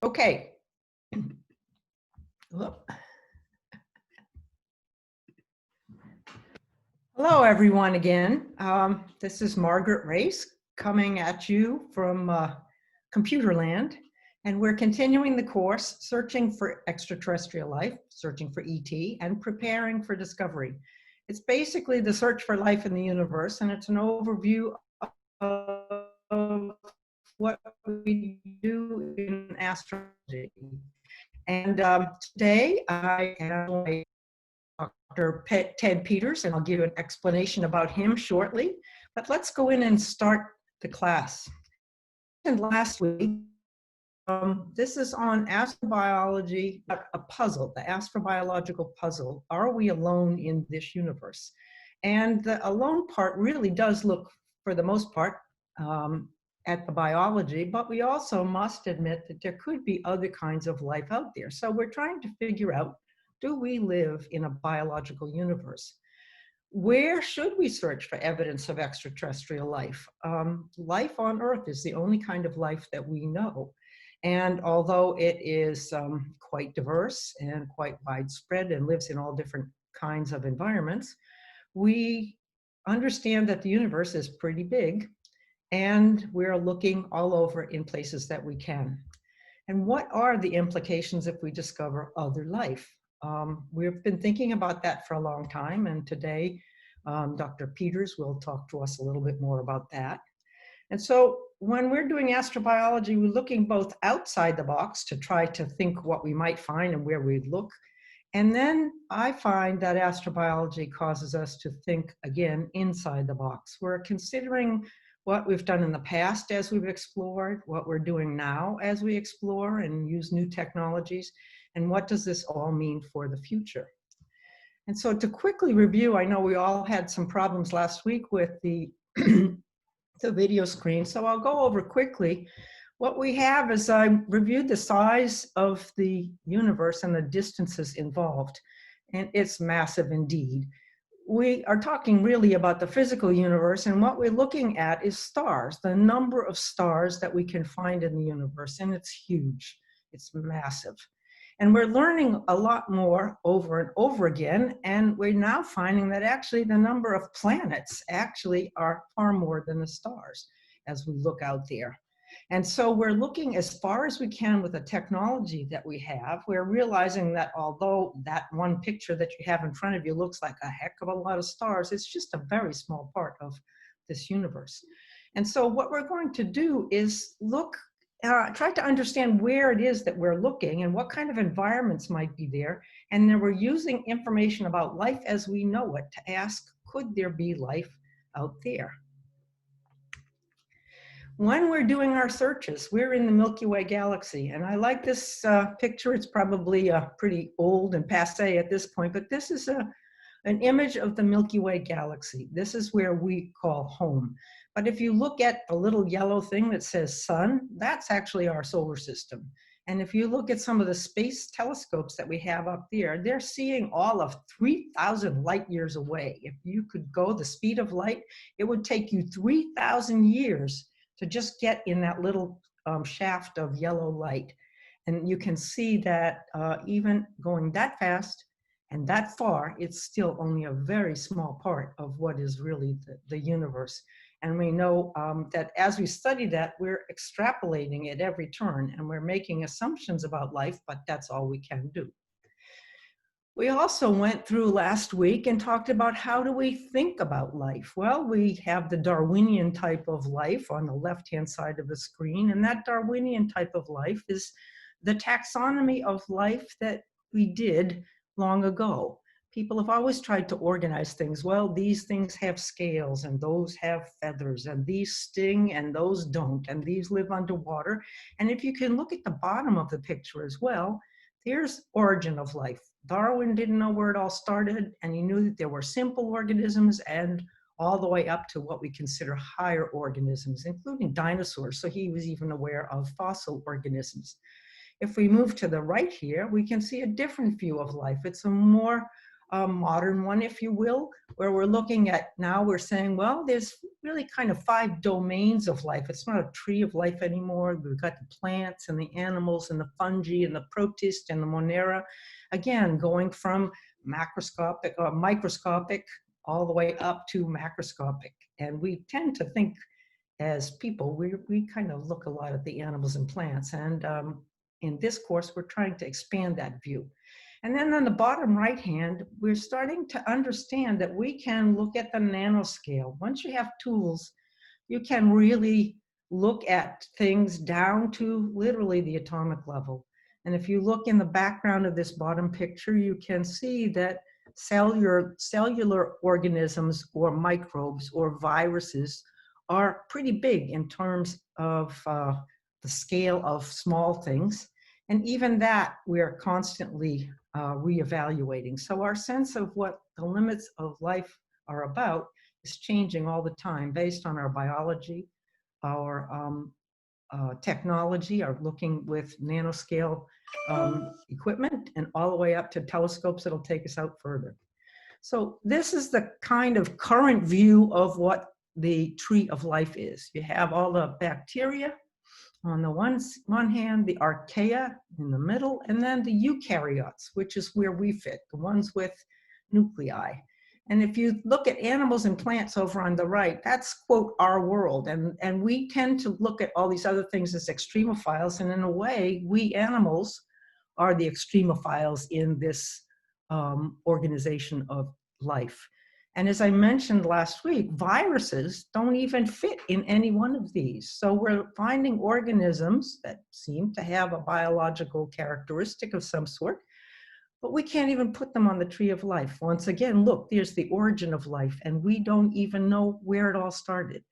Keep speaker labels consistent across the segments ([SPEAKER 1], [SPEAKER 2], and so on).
[SPEAKER 1] Okay. Hello, everyone, again. This is Margaret Race coming at you from Computerland, and we're continuing the course, Searching for Extraterrestrial Life, Searching for ET, and Preparing for Discovery. It's basically the search for life in the universe, and it's an overview of what we do in astrology. And today I am Dr. Ted Peters, and I'll give you an explanation about him shortly. But let's go in and start the class. And last week, this is on astrobiology, a puzzle, the astrobiological puzzle. Are we alone in this universe? And the alone part really does look, for the most part, at the biology, but we also must admit that there could be other kinds of life out there. So we're trying to figure out, do we live in a biological universe? Where should we search for evidence of extraterrestrial life? Life on Earth is the only kind of life that we know. And although it is quite diverse and quite widespread and lives in all different kinds of environments, we understand that the universe is pretty big, and we're looking all over in places that we can. And what are the implications if we discover other life? We've been thinking about that for a long time, and today Dr. Peters will talk to us a little bit more about that. And so when we're doing astrobiology, we're looking both outside the box to try to think what we might find and where we'd look. And then I find that astrobiology causes us to think again inside the box. We're considering what we've done in the past as we've explored, what we're doing now as we explore and use new technologies, and what does this all mean for the future. And so to quickly review, I know we all had some problems last week with the, the video screen, so I'll go over quickly. What we have is I reviewed the size of the universe and the distances involved, and it's massive indeed. We are talking really about the physical universe, and what we're looking at is stars, the number of stars that we can find in the universe, and it's huge, it's massive. And we're learning a lot more over and over again, and we're now finding that actually the number of planets actually are far more than the stars as we look out there. And so we're looking as far as we can with the technology that we have. We're realizing that although that one picture that you have in front of you looks like a heck of a lot of stars, it's just a very small part of this universe. And so what we're going to do is look, try to understand where it is that we're looking and what kind of environments might be there. And then we're using information about life as we know it to ask, could there be life out there? When we're doing our searches, we're in the Milky Way galaxy. And I like this picture. It's probably pretty old and passé at this point, but this is an image of the Milky Way galaxy. This is where we call home. But if you look at the little yellow thing that says sun, that's actually our solar system. And if you look at some of the space telescopes that we have up there, they're seeing all of 3,000 light years away. If you could go the speed of light, it would take you 3,000 years to just get in that little shaft of yellow light. And you can see that even going that fast and that far, it's still only a very small part of what is really the universe. And we know that as we study that, we're extrapolating at every turn, and we're making assumptions about life, but that's all we can do. We also went through last week and talked about how do we think about life. Well, we have the Darwinian type of life on the left-hand side of the screen, and that Darwinian type of life is the taxonomy of life that we did long ago. People have always tried to organize things. Well, these things have scales, and those have feathers, and these sting, and those don't, and these live underwater. And if you can look at the bottom of the picture as well, here's origin of life. Darwin didn't know where it all started, and he knew that there were simple organisms and all the way up to what we consider higher organisms, including dinosaurs. So he was even aware of fossil organisms. If we move to the right here, we can see a different view of life. It's a more a modern one, if you will, where we're looking at now, we're saying, well, there's really kind of 5 domains of life. It's not a tree of life anymore. We've got the plants and the animals and the fungi and the protist and the monera. Again, going from macroscopic or microscopic all the way up to macroscopic. And we tend to think as people, we kind of look a lot at the animals and plants. And in this course, we're trying to expand that view. And then on the bottom right hand, we're starting to understand that we can look at the nanoscale. Once you have tools, you can really look at things down to literally the atomic level. And if you look in the background of this bottom picture, you can see that cellular organisms or microbes or viruses are pretty big in terms of the scale of small things. And even that we're constantly reevaluating. So our sense of what the limits of life are about is changing all the time based on our biology, our technology, our looking with nanoscale equipment, and all the way up to telescopes that'll take us out further. So this is the kind of current view of what the tree of life is. You have all the bacteria on the one hand, the archaea in the middle, and then the eukaryotes, which is where we fit, the ones with nuclei. And if you look at animals and plants over on the right, that's, quote, our world. And we tend to look at all these other things as extremophiles. And in a way, we animals are the extremophiles in this organization of life. And as I mentioned last week, viruses don't even fit in any one of these. So we're finding organisms that seem to have a biological characteristic of some sort, but we can't even put them on the tree of life. Once again, look, there's the origin of life, and we don't even know where it all started.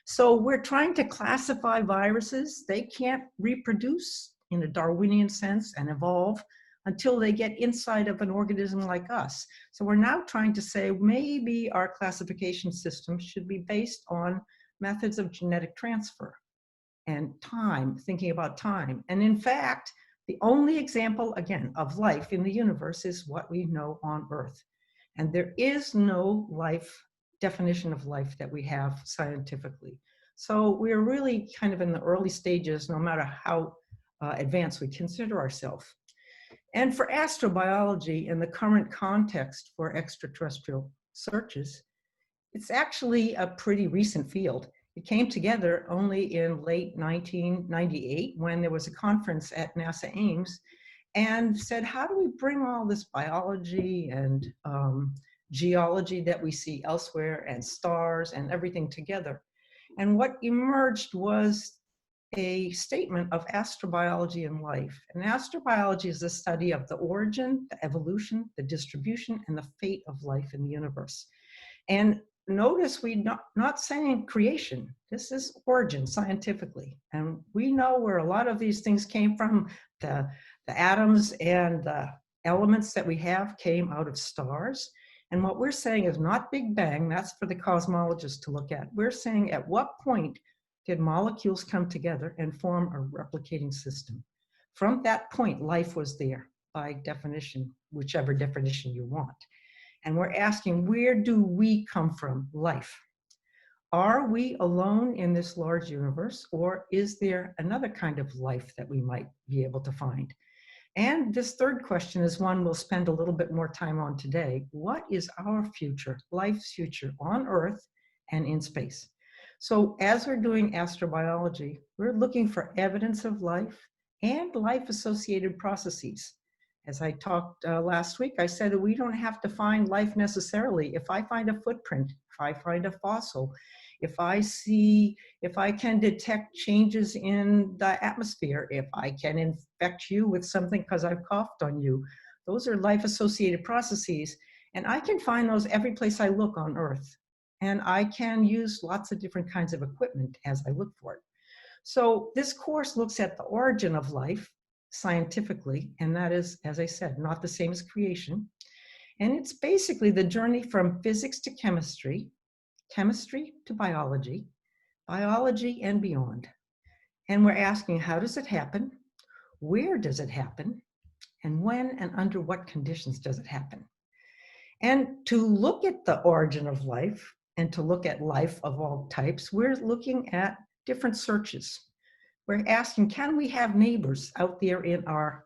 [SPEAKER 1] So we're trying to classify viruses. They can't reproduce in a Darwinian sense and evolve until they get inside of an organism like us. So we're now trying to say maybe our classification system should be based on methods of genetic transfer and time, thinking about time. And in fact, the only example, again, of life in the universe is what we know on Earth. And there is no definition of life that we have scientifically. So we're really kind of in the early stages, no matter how advanced we consider ourselves. And for astrobiology in the current context for extraterrestrial searches, it's actually a pretty recent field. It came together only in late 1998 when there was a conference at NASA Ames and said, how do we bring all this biology and geology that we see elsewhere and stars and everything together? And what emerged was a statement of astrobiology and life. And astrobiology is the study of the origin, the evolution, the distribution, and the fate of life in the universe. And notice we're not saying creation. This is origin scientifically. And we know where a lot of these things came from. The atoms and the elements that we have came out of stars. And what we're saying is not Big Bang. That's for the cosmologists to look at. We're saying at what point did molecules come together and form a replicating system? From that point, life was there by definition, whichever definition you want. And we're asking, where do we come from, life? Are we alone in this large universe, or is there another kind of life that we might be able to find? And this third question is one we'll spend a little bit more time on today. What is our future, life's future on Earth and in space? So as we're doing astrobiology, we're looking for evidence of life and life-associated processes. As I talked last week, I said that we don't have to find life necessarily. If I find a footprint, if I find a fossil, if I can detect changes in the atmosphere, if I can infect you with something because I've coughed on you, those are life-associated processes. And I can find those every place I look on Earth. And I can use lots of different kinds of equipment as I look for it. So this course looks at the origin of life scientifically, and that is, as I said, not the same as creation. And it's basically the journey from physics to chemistry, chemistry to biology, biology and beyond. And we're asking, how does it happen? Where does it happen? And when and under what conditions does it happen? And to look at the origin of life and to look at life of all types, we're looking at different searches. We're asking, can we have neighbors out there in our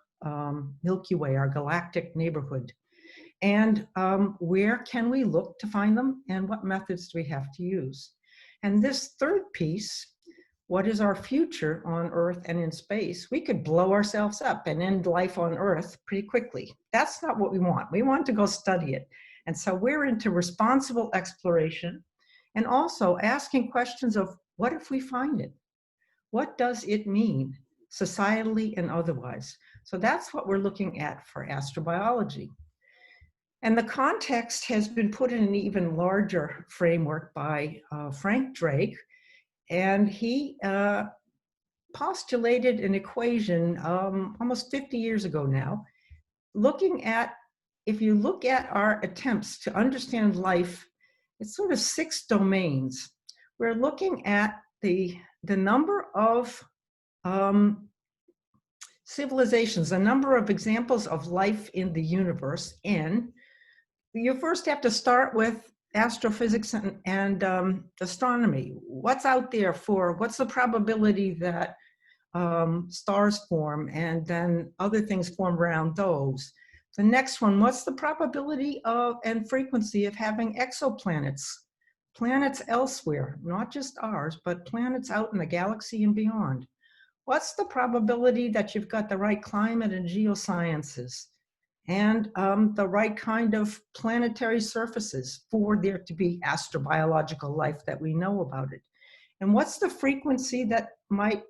[SPEAKER 1] Milky Way, our galactic neighborhood? And where can we look to find them, and what methods do we have to use? And this third piece, what is our future on Earth and in space? We could blow ourselves up and end life on Earth pretty quickly. That's not what we want. We want to go study it. And so we're into responsible exploration and also asking questions of, what if we find it? What does it mean, societally and otherwise? So that's what we're looking at for astrobiology. And the context has been put in an even larger framework by Frank Drake, and he postulated an equation almost 50 years ago now, looking at, if you look at our attempts to understand life, it's sort of 6 domains. We're looking at the number of civilizations, the number of examples of life in the universe, N. You first have to start with astrophysics and astronomy. What's out there for, what's the probability that stars form and then other things form around those? The next one, what's the probability of and frequency of having exoplanets? Planets elsewhere, not just ours, but planets out in the galaxy and beyond. What's the probability that you've got the right climate and geosciences and the right kind of planetary surfaces for there to be astrobiological life that we know about it? And what's the frequency that might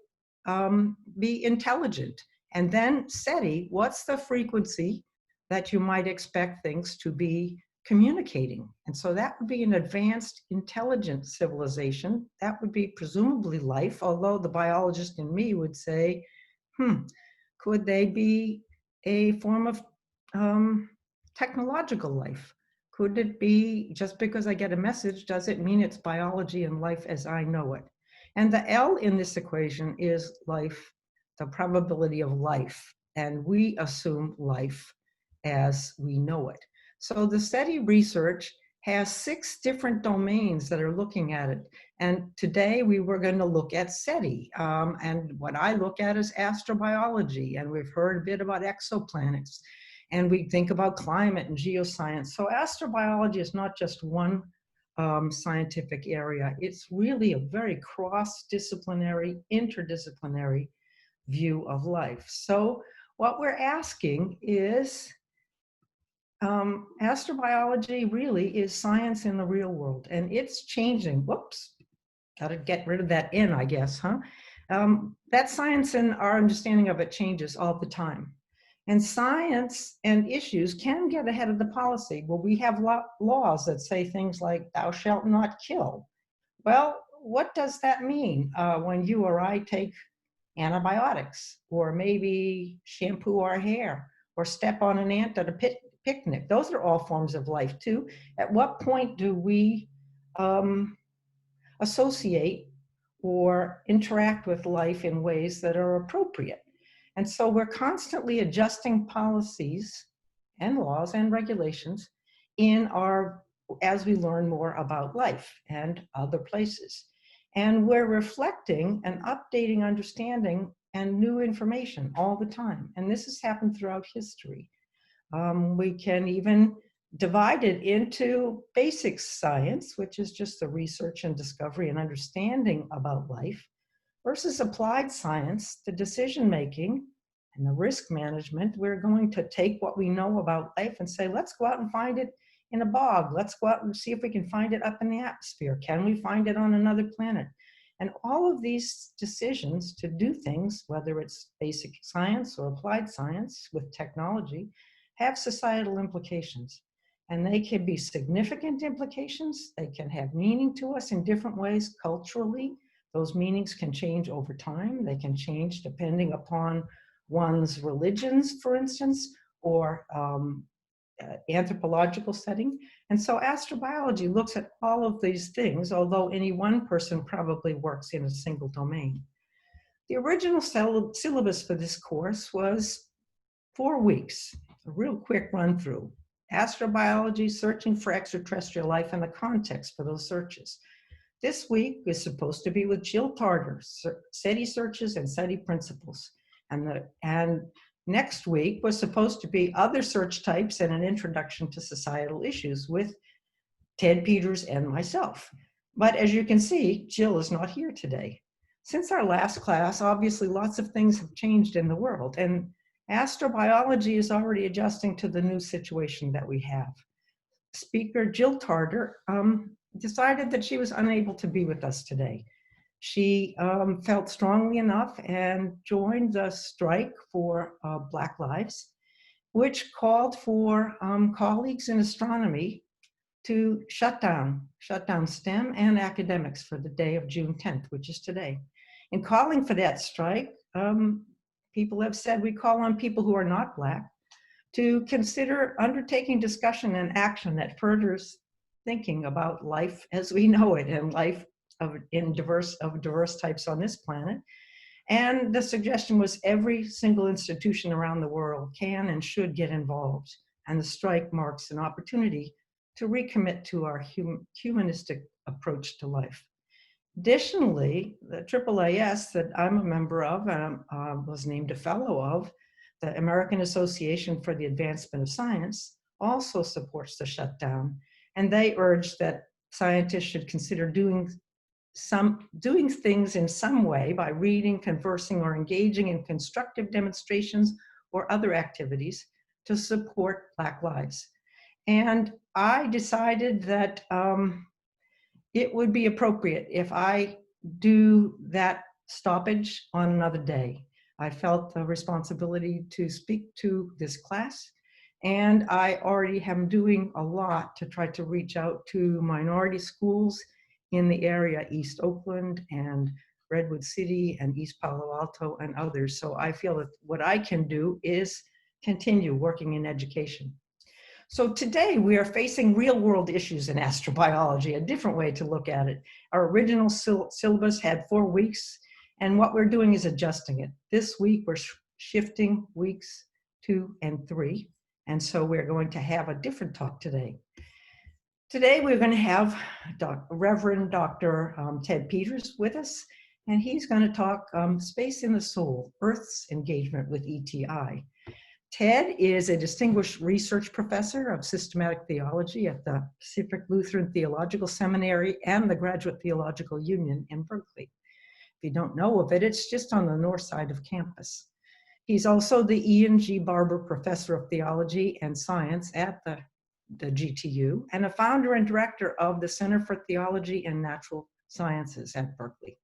[SPEAKER 1] be intelligent? And then SETI, what's the frequency that you might expect things to be communicating? And so that would be an advanced intelligent civilization. That would be presumably life, although the biologist in me would say, could they be a form of technological life? Could it be, just because I get a message, does it mean it's biology and life as I know it? And the L in this equation is life, the probability of life. And we assume life as we know it. So the SETI research has 6 different domains that are looking at it. And today we were going to look at SETI. And what I look at is astrobiology. And we've heard a bit about exoplanets. And we think about climate and geoscience. So astrobiology is not just one scientific area. It's really a very cross-disciplinary, interdisciplinary view of life. So what we're asking is, astrobiology really is science in the real world, and it's changing. Whoops, got to get rid of that N, I guess, huh? That science and our understanding of it changes all the time. And science and issues can get ahead of the policy. Well, we have laws that say things like, thou shalt not kill. Well, what does that mean when you or I take antibiotics, or maybe shampoo our hair, or step on an ant at a picnic? Those are all forms of life too. At what point do we associate or interact with life in ways that are appropriate? And so we're constantly adjusting policies and laws and regulations as we learn more about life and other places. And we're reflecting and updating understanding and new information all the time. And this has happened throughout history. We can even divide it into basic science, which is just the research and discovery and understanding about life, versus applied science, the decision-making and the risk management. We're going to take what we know about life and say, let's go out and find it in a bog. Let's go out and see if we can find it up in the atmosphere. Can we find it on another planet? And all of these decisions to do things, whether it's basic science or applied science with technology, have societal implications. And they can be significant implications. They can have meaning to us in different ways culturally. Those meanings can change over time. They can change depending upon one's religions, for instance, or anthropological setting. And so astrobiology looks at all of these things, although any one person probably works in a single domain. The original syllabus for this course was 4 weeks, a real quick run through. Astrobiology, Searching for Extraterrestrial Life, and the context for those searches. This week is supposed to be with Jill Tarter, SETI Searches and SETI Principles. And next week was supposed to be Other Search Types and an Introduction to Societal Issues with Ted Peters and myself. But as you can see, Jill is not here today. Since our last class, obviously lots of things have changed in the world, and astrobiology is already adjusting to the new situation that we have. Speaker Jill Tarter decided that she was unable to be with us today. She felt strongly enough and joined the strike for Black Lives, which called for colleagues in astronomy to shut down STEM and academics for the day of June 10th, which is today. In calling for that strike, people have said we call on people who are not Black to consider undertaking discussion and action that furthers thinking about life as we know it, and life of diverse types on this planet. And the suggestion was every single institution around the world can and should get involved. And the strike marks an opportunity to recommit to our humanistic approach to life. Additionally, the AAAS that I'm a member of and was named a fellow of, the American Association for the Advancement of Science, also supports the shutdown. And they urge that scientists should consider doing things in some way by reading, conversing, or engaging in constructive demonstrations or other activities to support Black lives. And I decided that it would be appropriate if I do that stoppage on another day. I felt the responsibility to speak to this class, and I already am doing a lot to try to reach out to minority schools in the area, East Oakland and Redwood City and East Palo Alto and others. So I feel that what I can do is continue working in education. So today we are facing real world issues in astrobiology, a different way to look at it. Our original syllabus had 4 weeks, and what we're doing is adjusting it. This week we're shifting weeks 2 and 3, and so we're going to have a different talk today. Today we're going to have Reverend Dr. Ted Peters with us, and he's going to talk Space in the Soul, Earth's engagement with ETI. Ted is a distinguished research professor of systematic theology at the Pacific Lutheran Theological Seminary and the Graduate Theological Union in Berkeley. If you don't know of it, it's just on the north side of campus. He's also the Ian G. Barber Professor of Theology and Science at the GTU and a founder and director of the Center for Theology and Natural Sciences at Berkeley.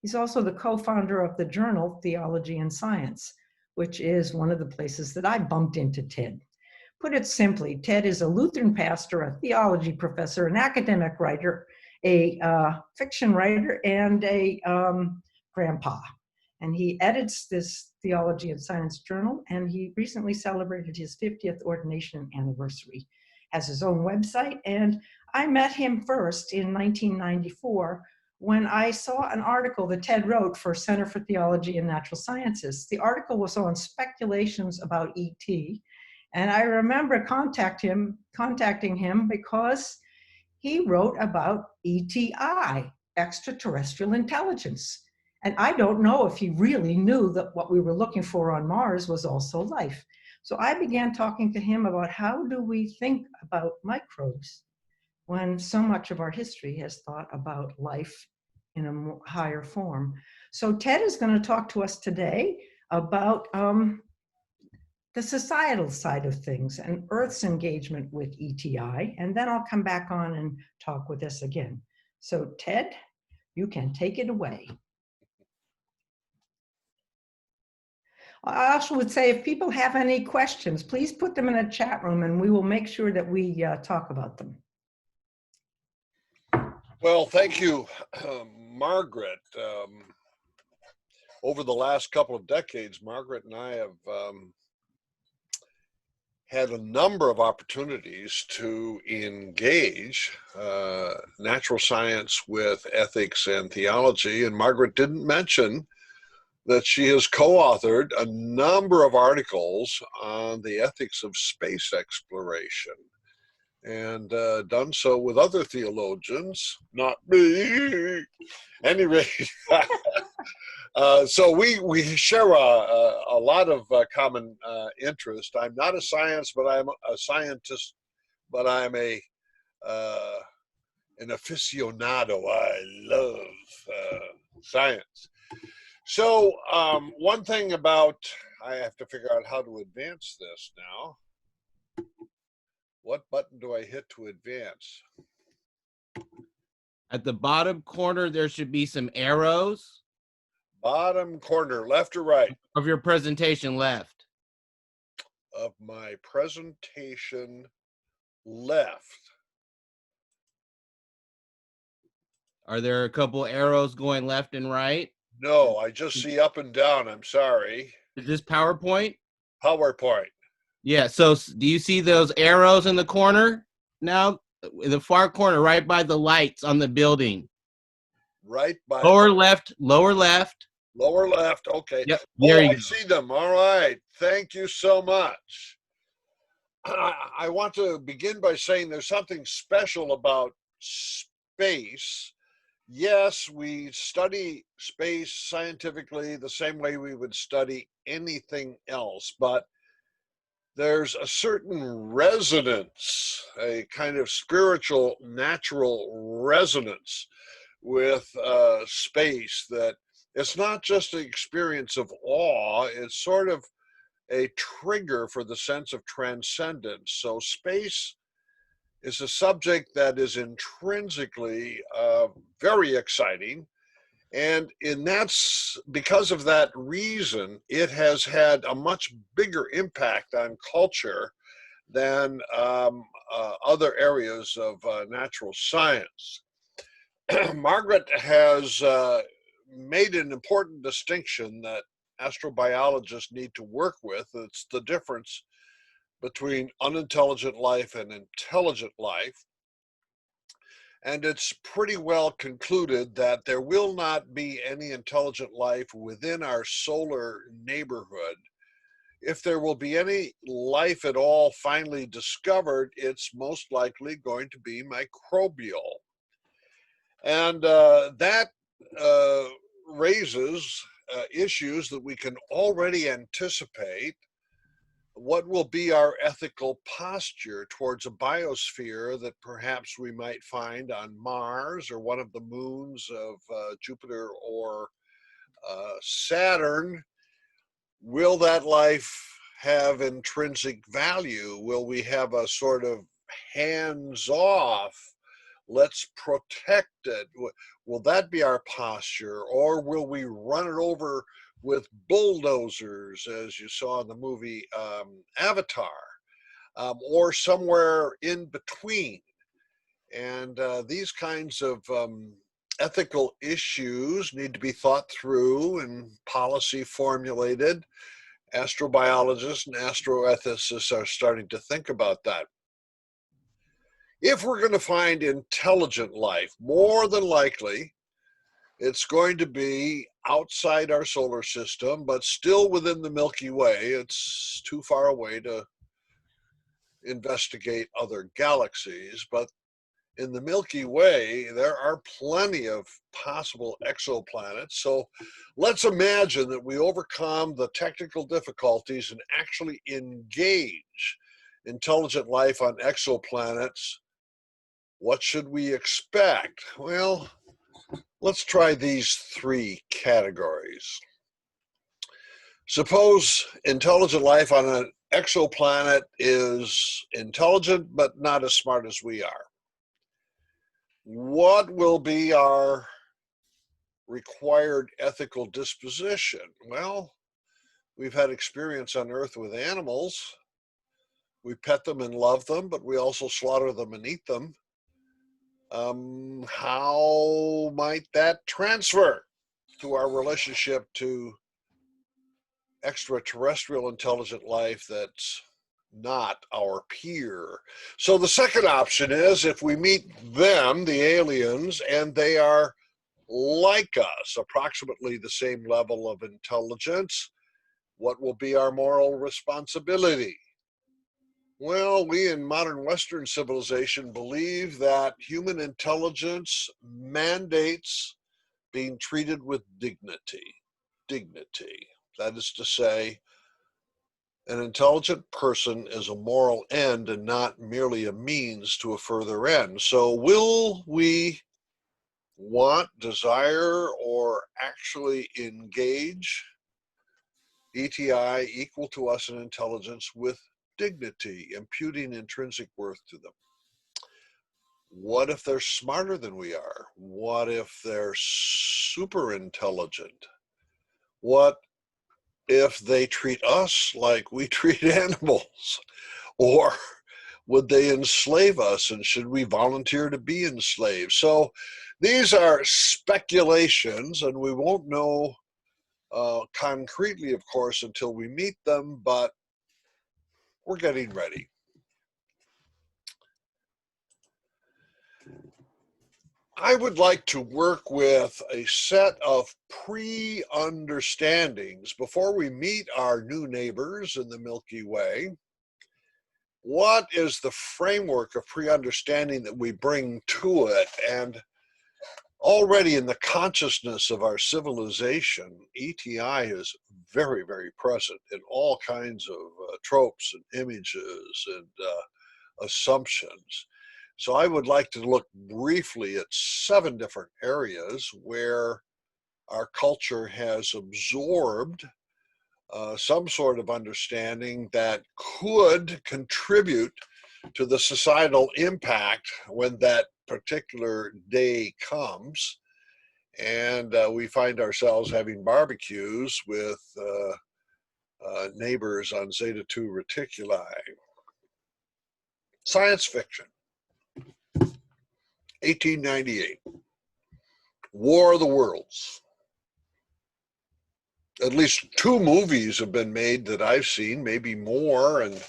[SPEAKER 1] He's also the co-founder of the journal Theology and Science, which is one of the places that I bumped into Ted. Put it simply, Ted is a Lutheran pastor, a theology professor, an academic writer, a fiction writer, and a grandpa. And he edits this Theology and Science journal, and he recently celebrated his 50th ordination anniversary. Has his own website, and I met him first in 1994 when I saw an article that Ted wrote for Center for Theology and Natural Sciences. The article was on speculations about ET, and I remember contacting him because he wrote about ETI, extraterrestrial intelligence. And I don't know if he really knew that what we were looking for on Mars was also life. So I began talking to him about how do we think about microbes when so much of our history has thought about life in a higher form. So Ted is going to talk to us today about the societal side of things and Earth's engagement with ETI, and then I'll come back on and talk with us again. So Ted, you can take it away. I also would say if people have any questions, please put them in a chat room and we will make sure that we talk about them.
[SPEAKER 2] Well, thank you, Margaret. Over the last couple of decades, Margaret and I have had a number of opportunities to engage natural science with ethics and theology, and Margaret didn't mention that she has co-authored a number of articles on the ethics of space exploration. and done so with other theologians, not me. Anyway, so we share a lot of common interest. I'm not a scientist, but I'm an aficionado. I love science. So one thing about, I have to figure out how to advance this now. What button do I hit to advance?
[SPEAKER 3] At the bottom corner, there should be some arrows.
[SPEAKER 2] Bottom corner, left or right?
[SPEAKER 3] Of your presentation, left.
[SPEAKER 2] Of my presentation, left.
[SPEAKER 3] Are there a couple arrows going left and right?
[SPEAKER 2] No, I just see up and down. I'm sorry.
[SPEAKER 3] Is this PowerPoint?
[SPEAKER 2] PowerPoint.
[SPEAKER 3] Yeah, so do you see those arrows in the corner now? In the far corner, right by the lights on the building.
[SPEAKER 2] Right by
[SPEAKER 3] lower left, lower left.
[SPEAKER 2] Lower left, okay.
[SPEAKER 3] Yep, there you
[SPEAKER 2] I
[SPEAKER 3] go.
[SPEAKER 2] see them. All right. Thank you so much. I want to begin by saying there's something special about space. Yes, we study space scientifically the same way we would study anything else, but there's a certain resonance, a kind of spiritual, natural resonance with space that it's not just an experience of awe, it's sort of a trigger for the sense of transcendence. So space is a subject that is intrinsically very exciting. And because of that reason, it has had a much bigger impact on culture than other areas of natural science. Margaret has made an important distinction that astrobiologists need to work with. It's the difference between unintelligent life and intelligent life. And it's pretty well concluded that there will not be any intelligent life within our solar neighborhood. If there will be any life at all finally discovered, it's most likely going to be microbial. And that raises issues that we can already anticipate. What will be our ethical posture towards a biosphere that perhaps we might find on Mars or one of the moons of Jupiter or Saturn? Will that life have intrinsic value? Will we have a sort of hands-off, let's protect it? Will that be our posture? Or will we run it over with bulldozers, as you saw in the movie Avatar, or somewhere in between? And these kinds of ethical issues need to be thought through and policy formulated. Astrobiologists and astroethicists are starting to think about that. If we're going to find intelligent life, more than likely, it's going to be outside our solar system, but still within the Milky Way. It's too far away to investigate other galaxies, but in the Milky Way, there are plenty of possible exoplanets. So let's imagine that we overcome the technical difficulties and actually engage intelligent life on exoplanets. What should we expect? Well, let's try these three categories. Suppose intelligent life on an exoplanet is intelligent but not as smart as we are. What will be our required ethical disposition? Well, we've had experience on Earth with animals. We pet them and love them, but we also slaughter them and eat them. How might that transfer to our relationship to extraterrestrial intelligent life that's not our peer? So the second option is, if we meet them, the aliens, and they are like us, approximately the same level of intelligence, what will be our moral responsibility? Well, we in modern Western civilization believe that human intelligence mandates being treated with dignity. Dignity. That is to say, an intelligent person is a moral end and not merely a means to a further end. So will we want, desire, or actually engage ETI equal to us in intelligence with dignity, imputing intrinsic worth to them? What if they're smarter than we are? What if they're super intelligent? What if they treat us like we treat animals? Or would they enslave us, and should we volunteer to be enslaved? So these are speculations, and we won't know concretely, of course, until we meet them, but we're getting ready. I would like to work with a set of pre-understandings before we meet our new neighbors in the Milky Way. What is the framework of pre-understanding that we bring to it? And already in the consciousness of our civilization, ETI is very, very present in all kinds of tropes and images and assumptions. So I would like to look briefly at 7 different areas where our culture has absorbed some sort of understanding that could contribute to the societal impact when that particular day comes, and we find ourselves having barbecues with neighbors on Zeta 2 Reticuli. Science fiction. 1898. War of the Worlds. At least 2 movies have been made that I've seen, maybe more, and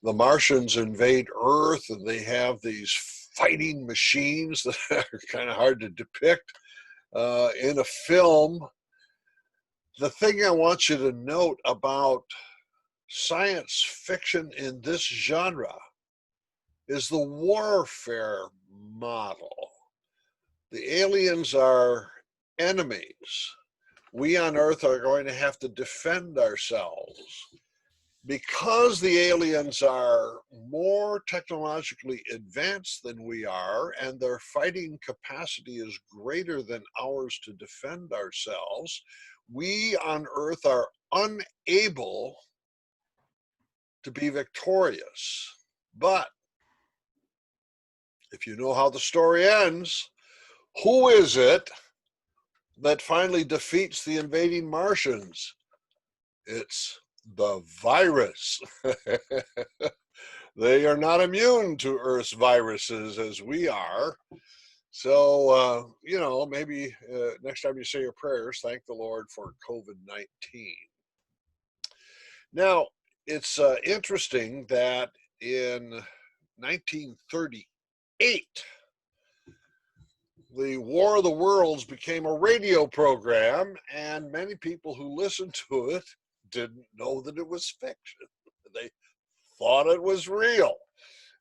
[SPEAKER 2] the Martians invade Earth and they have these fighting machines that are kind of hard to depict in a film. The thing I want you to note about science fiction in this genre is the warfare model. The aliens are enemies. We on Earth are going to have to defend ourselves. Because the aliens are more technologically advanced than we are, and their fighting capacity is greater than ours to defend ourselves, we on Earth are unable to be victorious. But if you know how the story ends, who is it that finally defeats the invading Martians? It's the virus. They are not immune to Earth's viruses as we are. So, maybe next time you say your prayers, thank the Lord for COVID-19. Now, it's interesting that in 1938, the War of the Worlds became a radio program, and many people who listened to it didn't know that it was fiction. They thought it was real,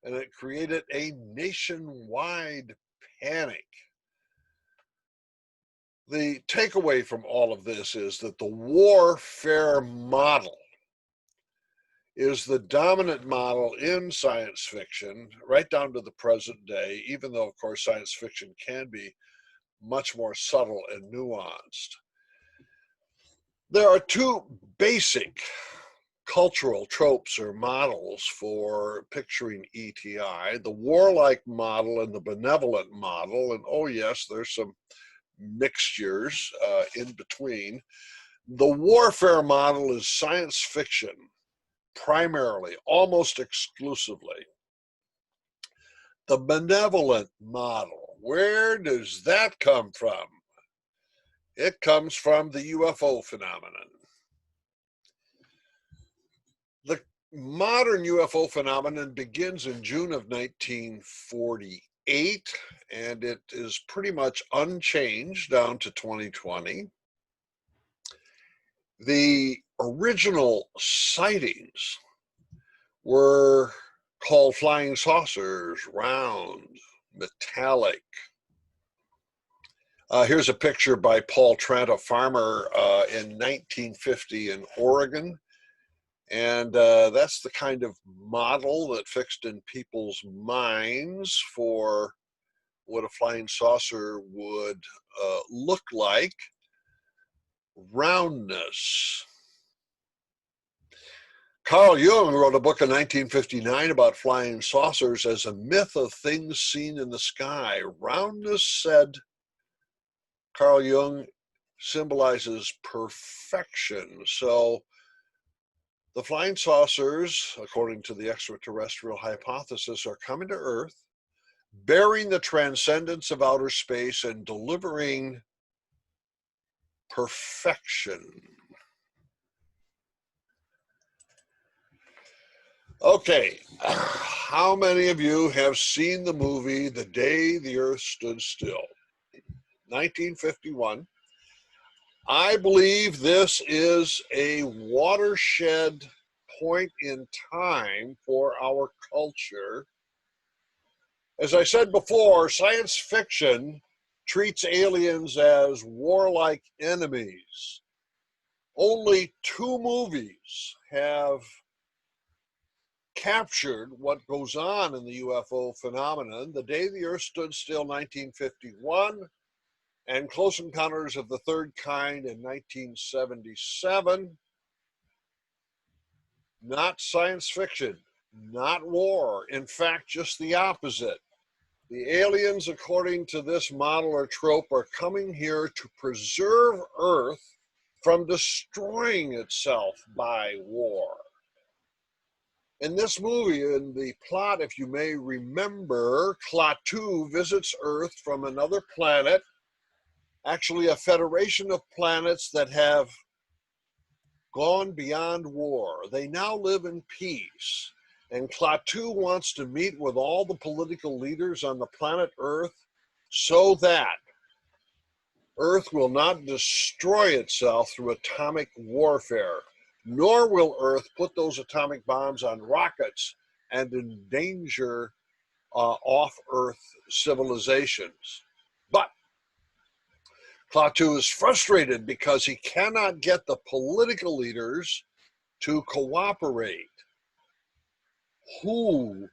[SPEAKER 2] and it created a nationwide panic. The takeaway from all of this is that the warfare model is the dominant model in science fiction right down to the present day, even though, of course, science fiction can be much more subtle and nuanced. There are 2 basic cultural tropes or models for picturing ETI, the warlike model and the benevolent model, and oh yes, there's some mixtures in between. The warfare model is science fiction, primarily, almost exclusively. The benevolent model, where does that come from? It comes from the UFO phenomenon. The modern UFO phenomenon begins in June of 1948, and it is pretty much unchanged down to 2020. The original sightings were called flying saucers, round, metallic. Here's a picture by Paul Trent, a farmer in 1950 in Oregon. And that's the kind of model that fixed in people's minds for what a flying saucer would look like. Roundness. Carl Jung wrote a book in 1959 about flying saucers as a myth of things seen in the sky. Roundness, said Carl Jung, symbolizes perfection. So the flying saucers, according to the extraterrestrial hypothesis, are coming to Earth, bearing the transcendence of outer space and delivering perfection. Okay, how many of you have seen the movie The Day the Earth Stood Still? 1951. I believe this is a watershed point in time for our culture. As I said before, science fiction treats aliens as warlike enemies. Only 2 movies have captured what goes on in the UFO phenomenon: The Day the Earth Stood Still, 1951, and Close Encounters of the Third Kind in 1977. Not science fiction, not war. In fact, just the opposite. The aliens, according to this model or trope, are coming here to preserve Earth from destroying itself by war. In this movie, in the plot, if you may remember, Klaatu visits Earth from another planet, actually a federation of planets that have gone beyond war. They now live in peace. And Klaatu wants to meet with all the political leaders on the planet Earth so that Earth will not destroy itself through atomic warfare, nor will Earth put those atomic bombs on rockets and endanger off-Earth civilizations. But Klaatu is frustrated because he cannot get the political leaders to cooperate. Who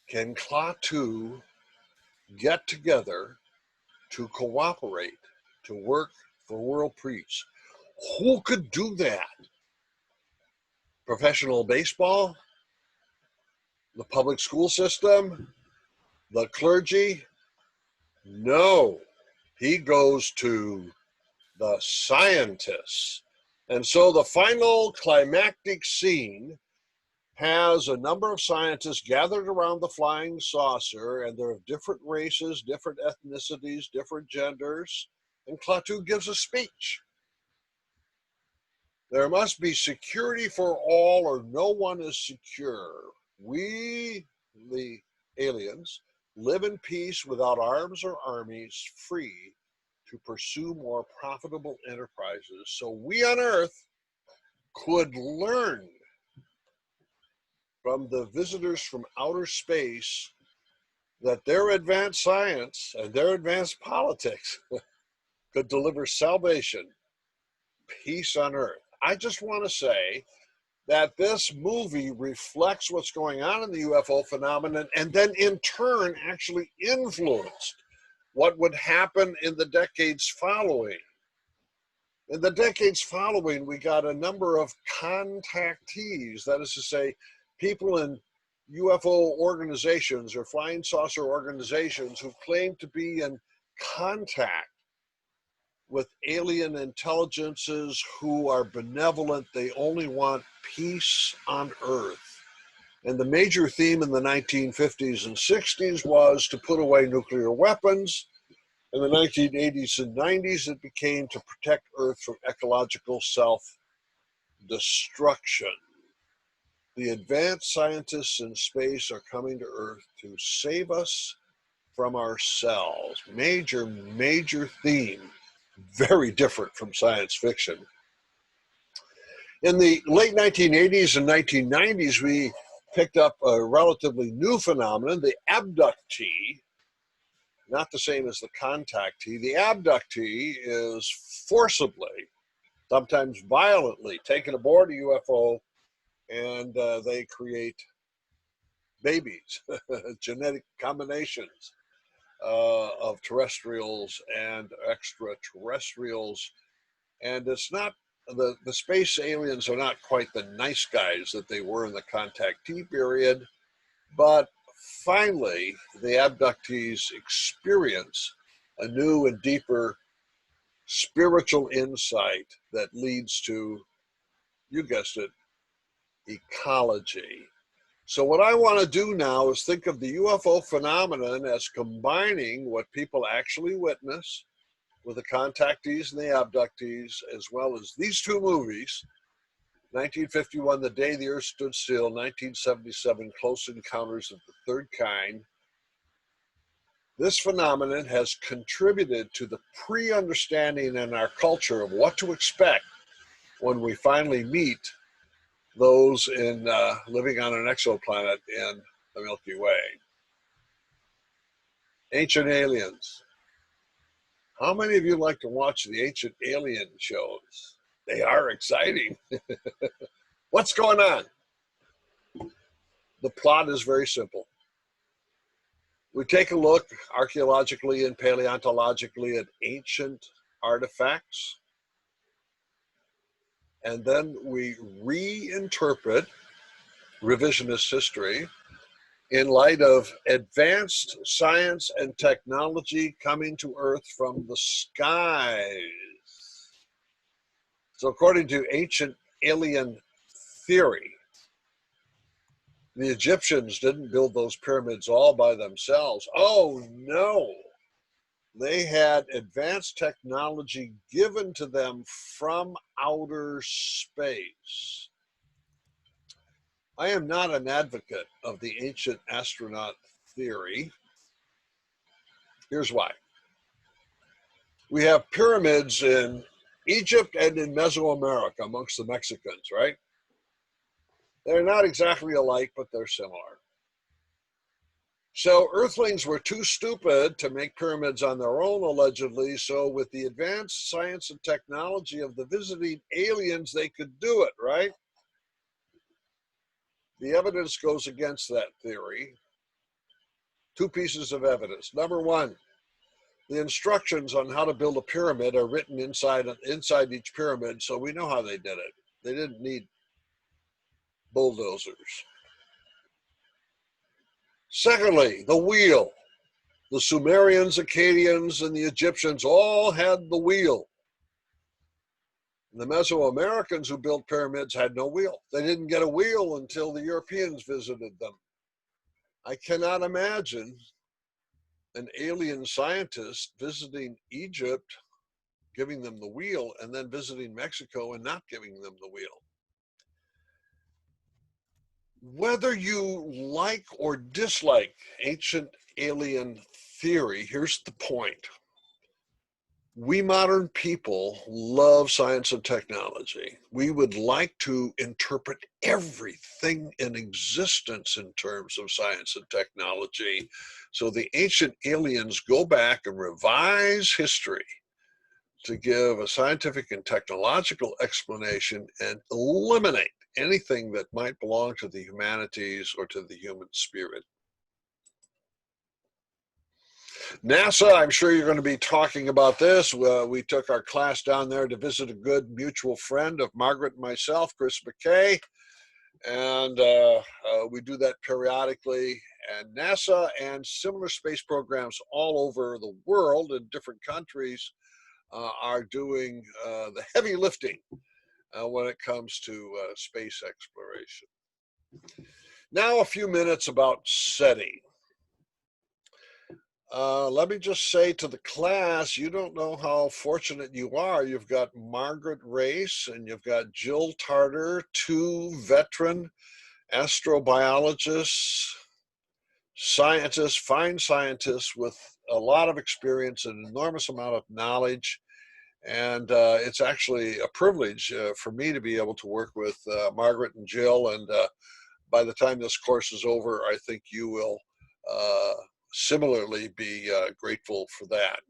[SPEAKER 2] can Klaatu get together to cooperate, to work for world peace? Who could do that? Professional baseball? The public school system? The clergy? No. He goes to the scientists. And so the final climactic scene has a number of scientists gathered around the flying saucer, and they're of different races, different ethnicities, different genders, and Klaatu gives a speech. There must be security for all, or no one is secure. We, the aliens, live in peace without arms or armies, free to pursue more profitable enterprises. So we on Earth could learn from the visitors from outer space that their advanced science and their advanced politics could deliver salvation, peace on Earth. I just want to say that this movie reflects what's going on in the UFO phenomenon, and then in turn actually influenced what would happen in the decades following. In the decades following, we got a number of contactees, that is to say, people in UFO organizations or flying saucer organizations who claim to be in contact with alien intelligences who are benevolent. They only want peace on Earth. And the major theme in the 1950s and 60s was to put away nuclear weapons. In the 1980s and 90s, it became to protect Earth from ecological self-destruction. The advanced scientists in space are coming to Earth to save us from ourselves. Major, major theme. Very different from science fiction. In the late 1980s and 1990s, we picked up a relatively new phenomenon, the abductee, not the same as the contactee. The abductee is forcibly, sometimes violently, taken aboard a UFO, and they create babies, genetic combinations of terrestrials and extraterrestrials. And it's not, the space aliens are not quite the nice guys that they were in the contactee period, but finally the abductees experience a new and deeper spiritual insight that leads to, you guessed it, ecology. So what I want to do now is think of the UFO phenomenon as combining what people actually witness with the contactees and the abductees, as well as these two movies, 1951, The Day the Earth Stood Still, 1977, Close Encounters of the Third Kind. This phenomenon has contributed to the pre-understanding in our culture of what to expect when we finally meet those in living on an exoplanet in the Milky Way. Ancient aliens. How many of you like to watch the ancient alien shows? They are exciting. What's going on? The plot is very simple. We take a look archaeologically and paleontologically at ancient artifacts, and then we reinterpret revisionist history in light of advanced science and technology coming to Earth from the skies. So according to ancient alien theory, the Egyptians didn't build those pyramids all by themselves. Oh no, they had advanced technology given to them from outer space. I am not an advocate of the ancient astronaut theory. Here's why. We have pyramids in Egypt and in Mesoamerica amongst the Mexicans, right? They're not exactly alike, but they're similar. So Earthlings were too stupid to make pyramids on their own, allegedly. So with the advanced science and technology of the visiting aliens, they could do it, right? The evidence goes against that theory. Two pieces of evidence. Number one, the instructions on how to build a pyramid are written inside each pyramid, so we know how they did it. They didn't need bulldozers. Secondly, the wheel. The Sumerians, Akkadians, and the Egyptians all had the wheel. The Mesoamericans who built pyramids had no wheel. They didn't get a wheel until the Europeans visited them. I cannot imagine an alien scientist visiting Egypt, giving them the wheel, and then visiting Mexico and not giving them the wheel. Whether you like or dislike ancient alien theory, here's the point. We modern people love science and technology. We would like to interpret everything in existence in terms of science and technology. So the ancient aliens go back and revise history to give a scientific and technological explanation and eliminate anything that might belong to the humanities or to the human spirit. NASA, I'm sure you're going to be talking about this. We took our class down there to visit a good mutual friend of Margaret and myself, Chris McKay, and we do that periodically. And NASA and similar space programs all over the world in different countries are doing the heavy lifting when it comes to space exploration. Now a few minutes about SETI. Let me just say to the class, you don't know how fortunate you are. You've got Margaret Race and you've got Jill Tarter, two veteran astrobiologists, scientists, fine scientists with a lot of experience and enormous amount of knowledge. And it's actually a privilege for me to be able to work with Margaret and Jill, and by the time this course is over, I think you will similarly be grateful for that.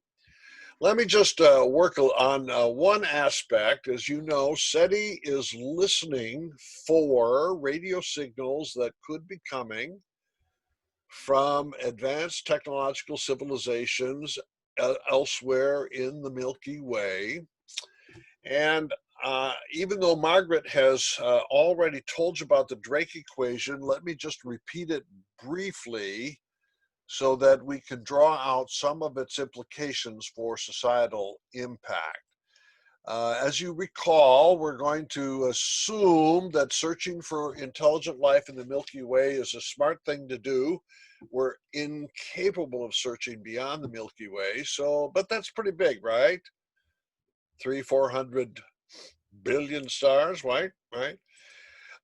[SPEAKER 2] Let me just work on one aspect. As you know, SETI is listening for radio signals that could be coming from advanced technological civilizations elsewhere in the Milky Way. And even though Margaret has already told you about the Drake equation, let me just repeat it briefly so that we can draw out some of its implications for societal impact. As you recall, we're going to assume that searching for intelligent life in the Milky Way is a smart thing to do. We're incapable of searching beyond the Milky Way, but that's pretty big, right? 300-400 billion stars, right?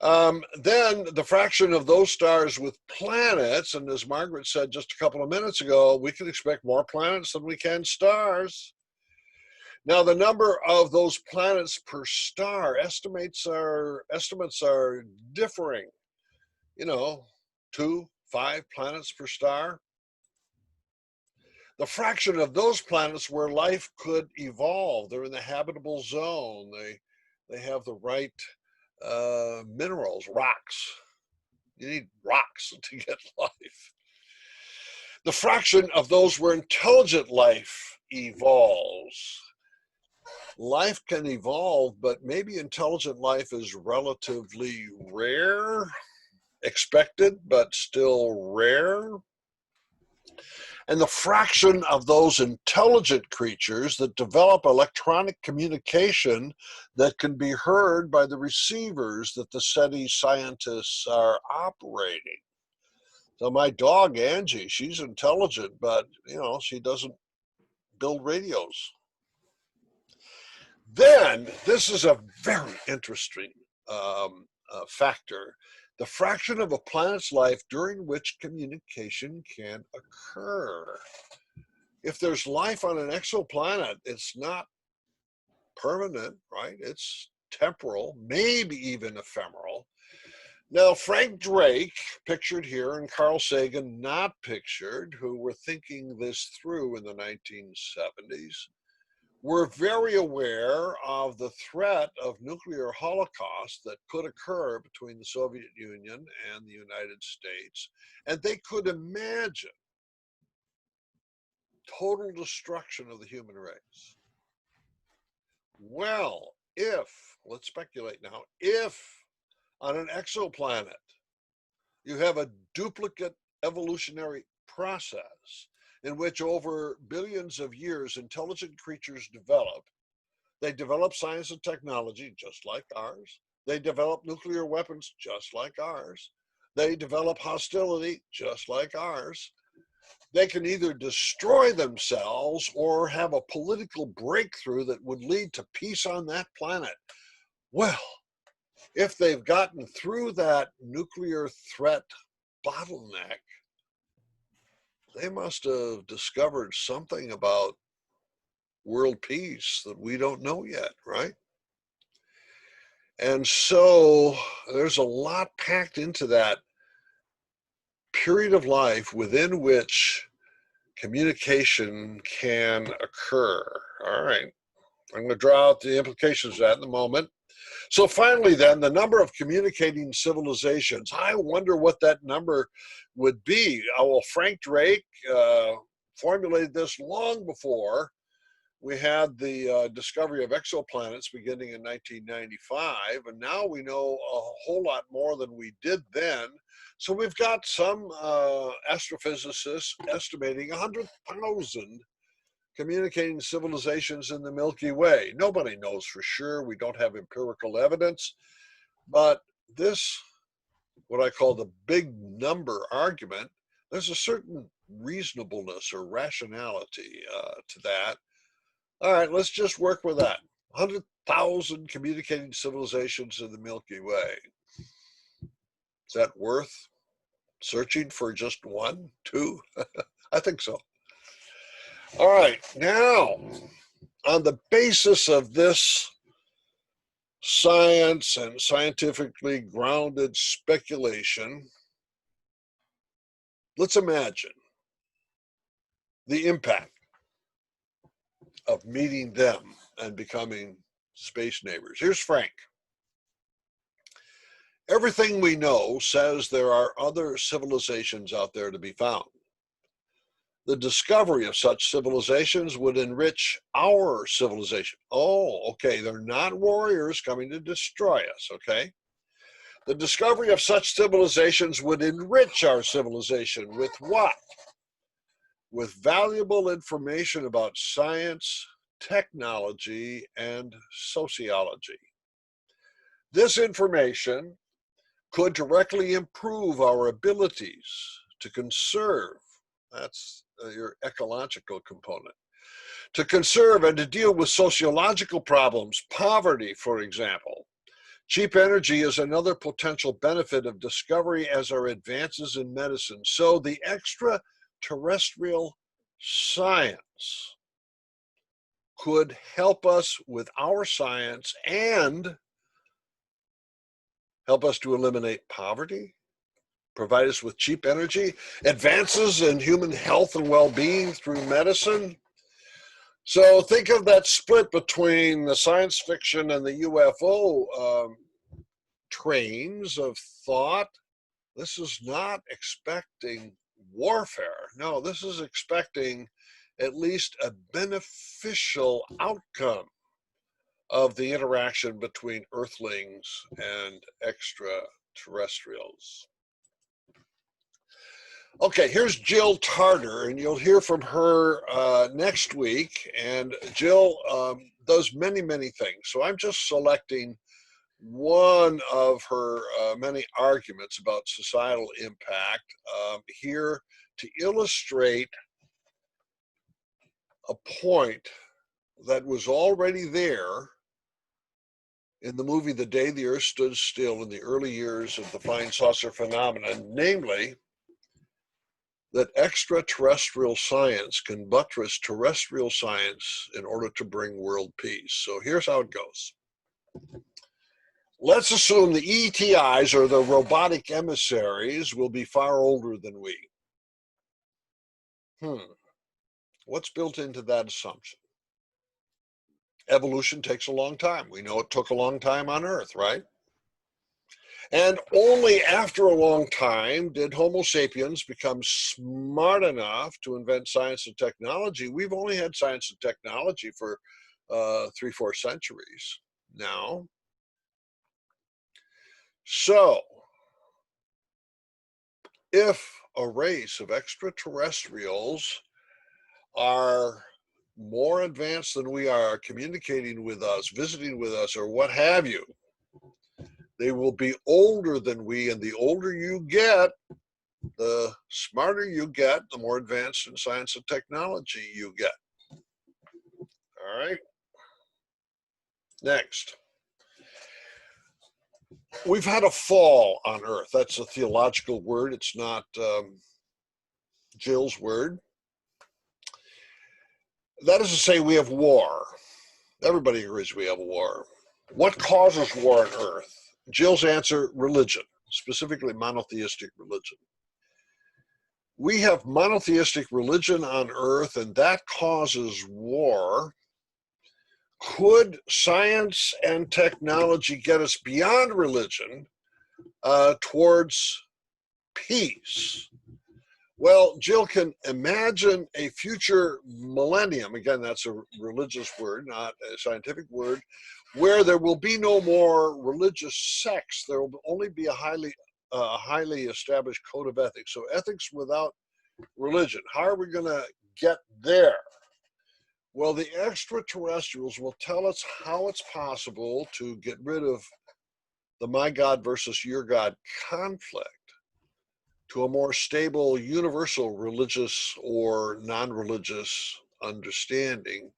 [SPEAKER 2] Then the fraction of those stars with planets, and as Margaret said just a couple of minutes ago, we can expect more planets than we can stars. Now, the number of those planets per star, estimates are differing. 2, 5 planets per star. The fraction of those planets where life could evolve, they're in the habitable zone. They have the right minerals, rocks. You need rocks to get life. The fraction of those where intelligent life evolves. Life can evolve, but maybe intelligent life is relatively rare, expected, but still rare. And the fraction of those intelligent creatures that develop electronic communication that can be heard by the receivers that the SETI scientists are operating. So my dog, Angie, she's intelligent, but, she doesn't build radios. Then, this is a very interesting factor. The fraction of a planet's life during which communication can occur. If there's life on an exoplanet, it's not permanent, right? It's temporal, maybe even ephemeral. Now, Frank Drake, pictured here, and Carl Sagan, not pictured, who were thinking this through in the 1970s, were very aware of the threat of nuclear holocaust that could occur between the Soviet Union and the United States, and they could imagine total destruction of the human race. Well, let's speculate now, if on an exoplanet you have a duplicate evolutionary process in which over billions of years intelligent creatures develop. They develop science and technology just like ours. They develop nuclear weapons just like ours. They develop hostility just like ours. They can either destroy themselves or have a political breakthrough that would lead to peace on that planet. Well, if they've gotten through that nuclear threat bottleneck, they must have discovered something about world peace that we don't know yet, right? And so there's a lot packed into that period of life within which communication can occur. All right, I'm going to draw out the implications of that in a moment. So finally then, the number of communicating civilizations, I wonder what that number would be. Well, Frank Drake formulated this long before we had the discovery of exoplanets beginning in 1995, and now we know a whole lot more than we did then. So we've got some astrophysicists estimating 100,000 communicating civilizations in the Milky Way. Nobody knows for sure. We don't have empirical evidence. But this, what I call the big number argument, there's a certain reasonableness or rationality to that. All right, let's just work with that. 100,000 communicating civilizations in the Milky Way. Is that worth searching for just 1, 2? I think so. All right, now, on the basis of this science and scientifically grounded speculation, let's imagine the impact of meeting them and becoming space neighbors. Here's Frank. Everything we know says there are other civilizations out there to be found. The discovery of such civilizations would enrich our civilization. Oh, okay, they're not warriors coming to destroy us, okay? The discovery of such civilizations would enrich our civilization with what? With valuable information about science, technology, and sociology. This information could directly improve our abilities to conserve, that's your ecological component, to conserve and to deal with sociological problems, poverty, for example. Cheap energy is another potential benefit of discovery as our advances in medicine. So the extraterrestrial science could help us with our science and help us to eliminate poverty, provide us with cheap energy, advances in human health and well-being through medicine. So think of that split between the science fiction and the UFO trains of thought. This is not expecting warfare. No, this is expecting at least a beneficial outcome of the interaction between Earthlings and extraterrestrials. Okay, here's Jill Tarter, and you'll hear from her next week. And Jill does many, many things. So I'm just selecting one of her many arguments about societal impact here to illustrate a point that was already there in the movie The Day the Earth Stood Still in the early years of the flying saucer phenomenon, namely that extraterrestrial science can buttress terrestrial science in order to bring world peace. So here's how it goes. Let's assume the ETIs, or the robotic emissaries, will be far older than we. What's built into that assumption? Evolution takes a long time. We know it took a long time on Earth, right? And only after a long time did Homo sapiens become smart enough to invent science and technology. We've only had science and technology for 3-4 centuries now. So, if a race of extraterrestrials are more advanced than we are, communicating with us, visiting with us, or what have you, they will be older than we, and the older you get, the smarter you get, the more advanced in science and technology you get. All right. Next. We've had a fall on Earth. That's a theological word. It's not Jill's word. That is to say, we have war. Everybody agrees we have a war. What causes war on Earth? Jill's answer, religion, specifically monotheistic religion. We have monotheistic religion on Earth, and that causes war. Could science and technology get us beyond religion towards peace? Well, Jill can imagine a future millennium, again, that's a religious word, not a scientific word, where there will be no more religious sects. There will only be a highly established code of ethics. So ethics without religion. How are we going to get there? Well, the extraterrestrials will tell us how it's possible to get rid of the my God versus your God conflict to a more stable, universal religious or non-religious understanding.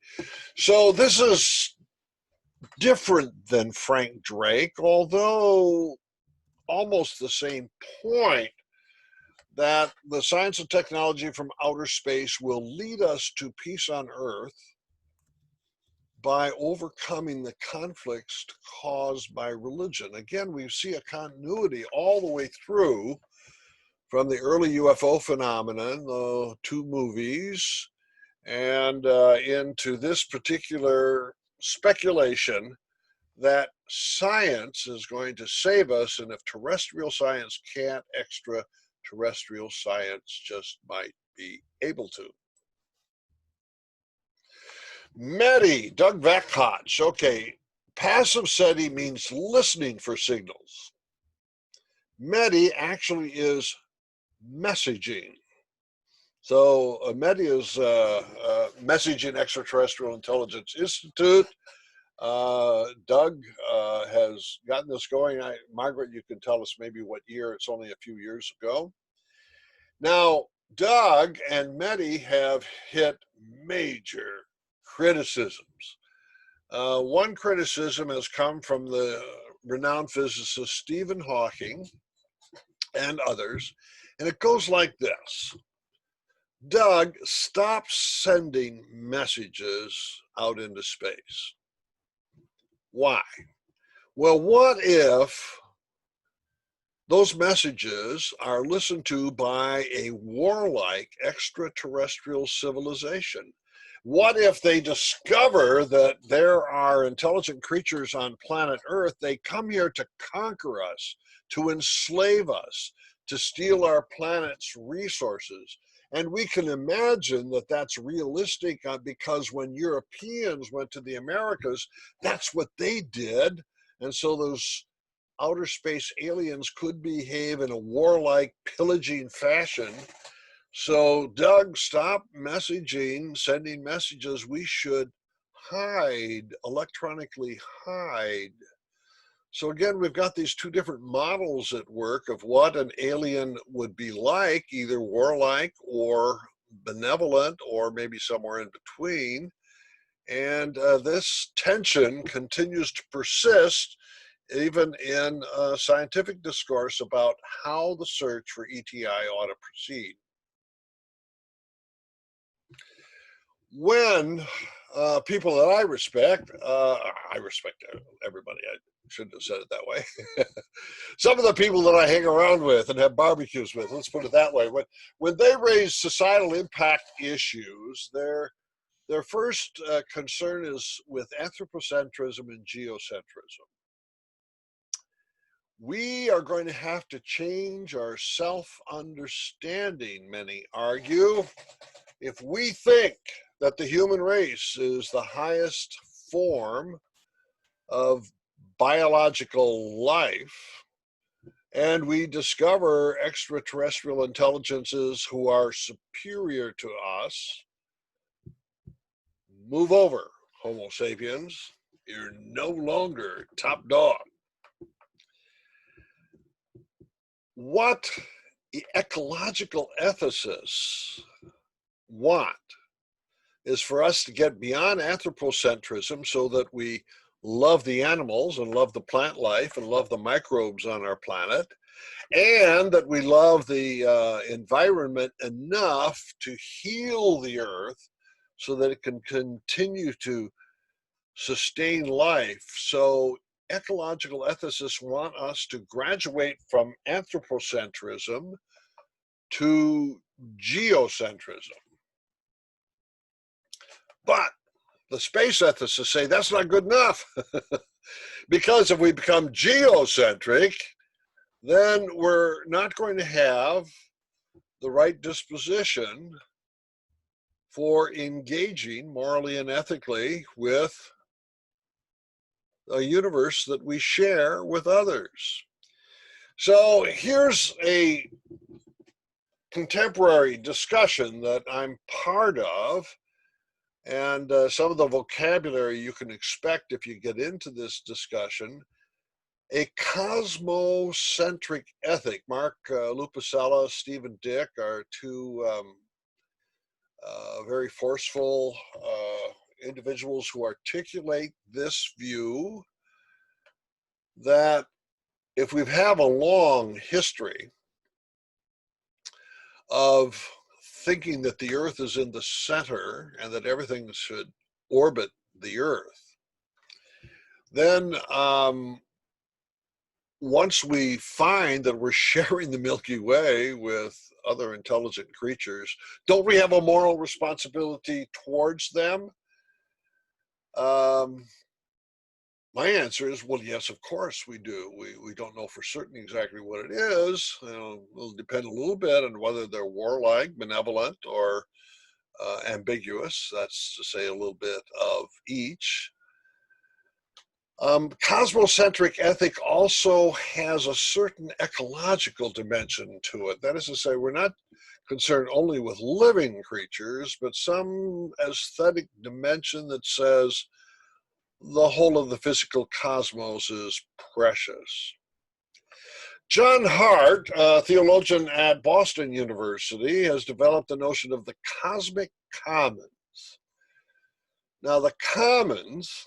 [SPEAKER 2] So this is different than Frank Drake, although almost the same point, that the science and technology from outer space will lead us to peace on Earth, by overcoming the conflicts caused by religion. Again, we see a continuity all the way through from the early UFO phenomenon, the two movies, and into this particular speculation that science is going to save us, and if terrestrial science can't, extraterrestrial science just might be able to. METI, Doug Vakoch. Okay, passive SETI means listening for signals. METI actually is messaging. So METI is Messaging Extraterrestrial Intelligence Institute. Doug has gotten this going. Margaret, you can tell us maybe what year. It's only a few years ago. Now, Doug and METI have hit major criticisms. One criticism has come from the renowned physicist Stephen Hawking and others, and it goes like this. Doug, stop sending messages out into space. Why? Well, what if those messages are listened to by a warlike extraterrestrial civilization? What if they discover that there are intelligent creatures on planet Earth? They come here to conquer us, to enslave us, to steal our planet's resources. And we can imagine that that's realistic because when Europeans went to the Americas, that's what they did. And so those outer space aliens could behave in a warlike, pillaging fashion. So, Doug, stop messaging, sending messages. We should hide, electronically hide. So again, we've got these two different models at work of what an alien would be like, either warlike or benevolent, or maybe somewhere in between. And this tension continues to persist even in scientific discourse about how the search for ETI ought to proceed. When people that I respect everybody, I shouldn't have said it that way. Some of the people that I hang around with and have barbecues with, let's put it that way, when they raise societal impact issues, their first concern is with anthropocentrism and geocentrism. We are going to have to change our self-understanding, many argue. If we think that the human race is the highest form of biological life, and we discover extraterrestrial intelligences who are superior to us, move over, Homo sapiens. You're no longer top dog. What ecological ethicists want is for us to get beyond anthropocentrism so that we love the animals and love the plant life and love the microbes on our planet, and that we love the environment enough to heal the earth so that it can continue to sustain life. So ecological ethicists want us to graduate from anthropocentrism to geocentrism. But the space ethicists say that's not good enough. Because if we become geocentric, then we're not going to have the right disposition for engaging morally and ethically with a universe that we share with others. So here's a contemporary discussion that I'm part of, and some of the vocabulary you can expect if you get into this discussion. A cosmocentric ethic. Mark Lupacella, Stephen Dick are two very forceful individuals who articulate this view that if we have a long history of thinking that the Earth is in the center and that everything should orbit the Earth. Then once we find that we're sharing the Milky Way with other intelligent creatures, don't we have a moral responsibility towards them? My answer is, well, yes, of course we do. We don't know for certain exactly what it is. It'll depend a little bit on whether they're warlike, benevolent, or ambiguous. That's to say a little bit of each. Cosmocentric ethic also has a certain ecological dimension to it. That is to say, we're not concerned only with living creatures, but some aesthetic dimension that says the whole of the physical cosmos is precious. John Hart, a theologian at Boston University, has developed the notion of the cosmic commons. Now, the commons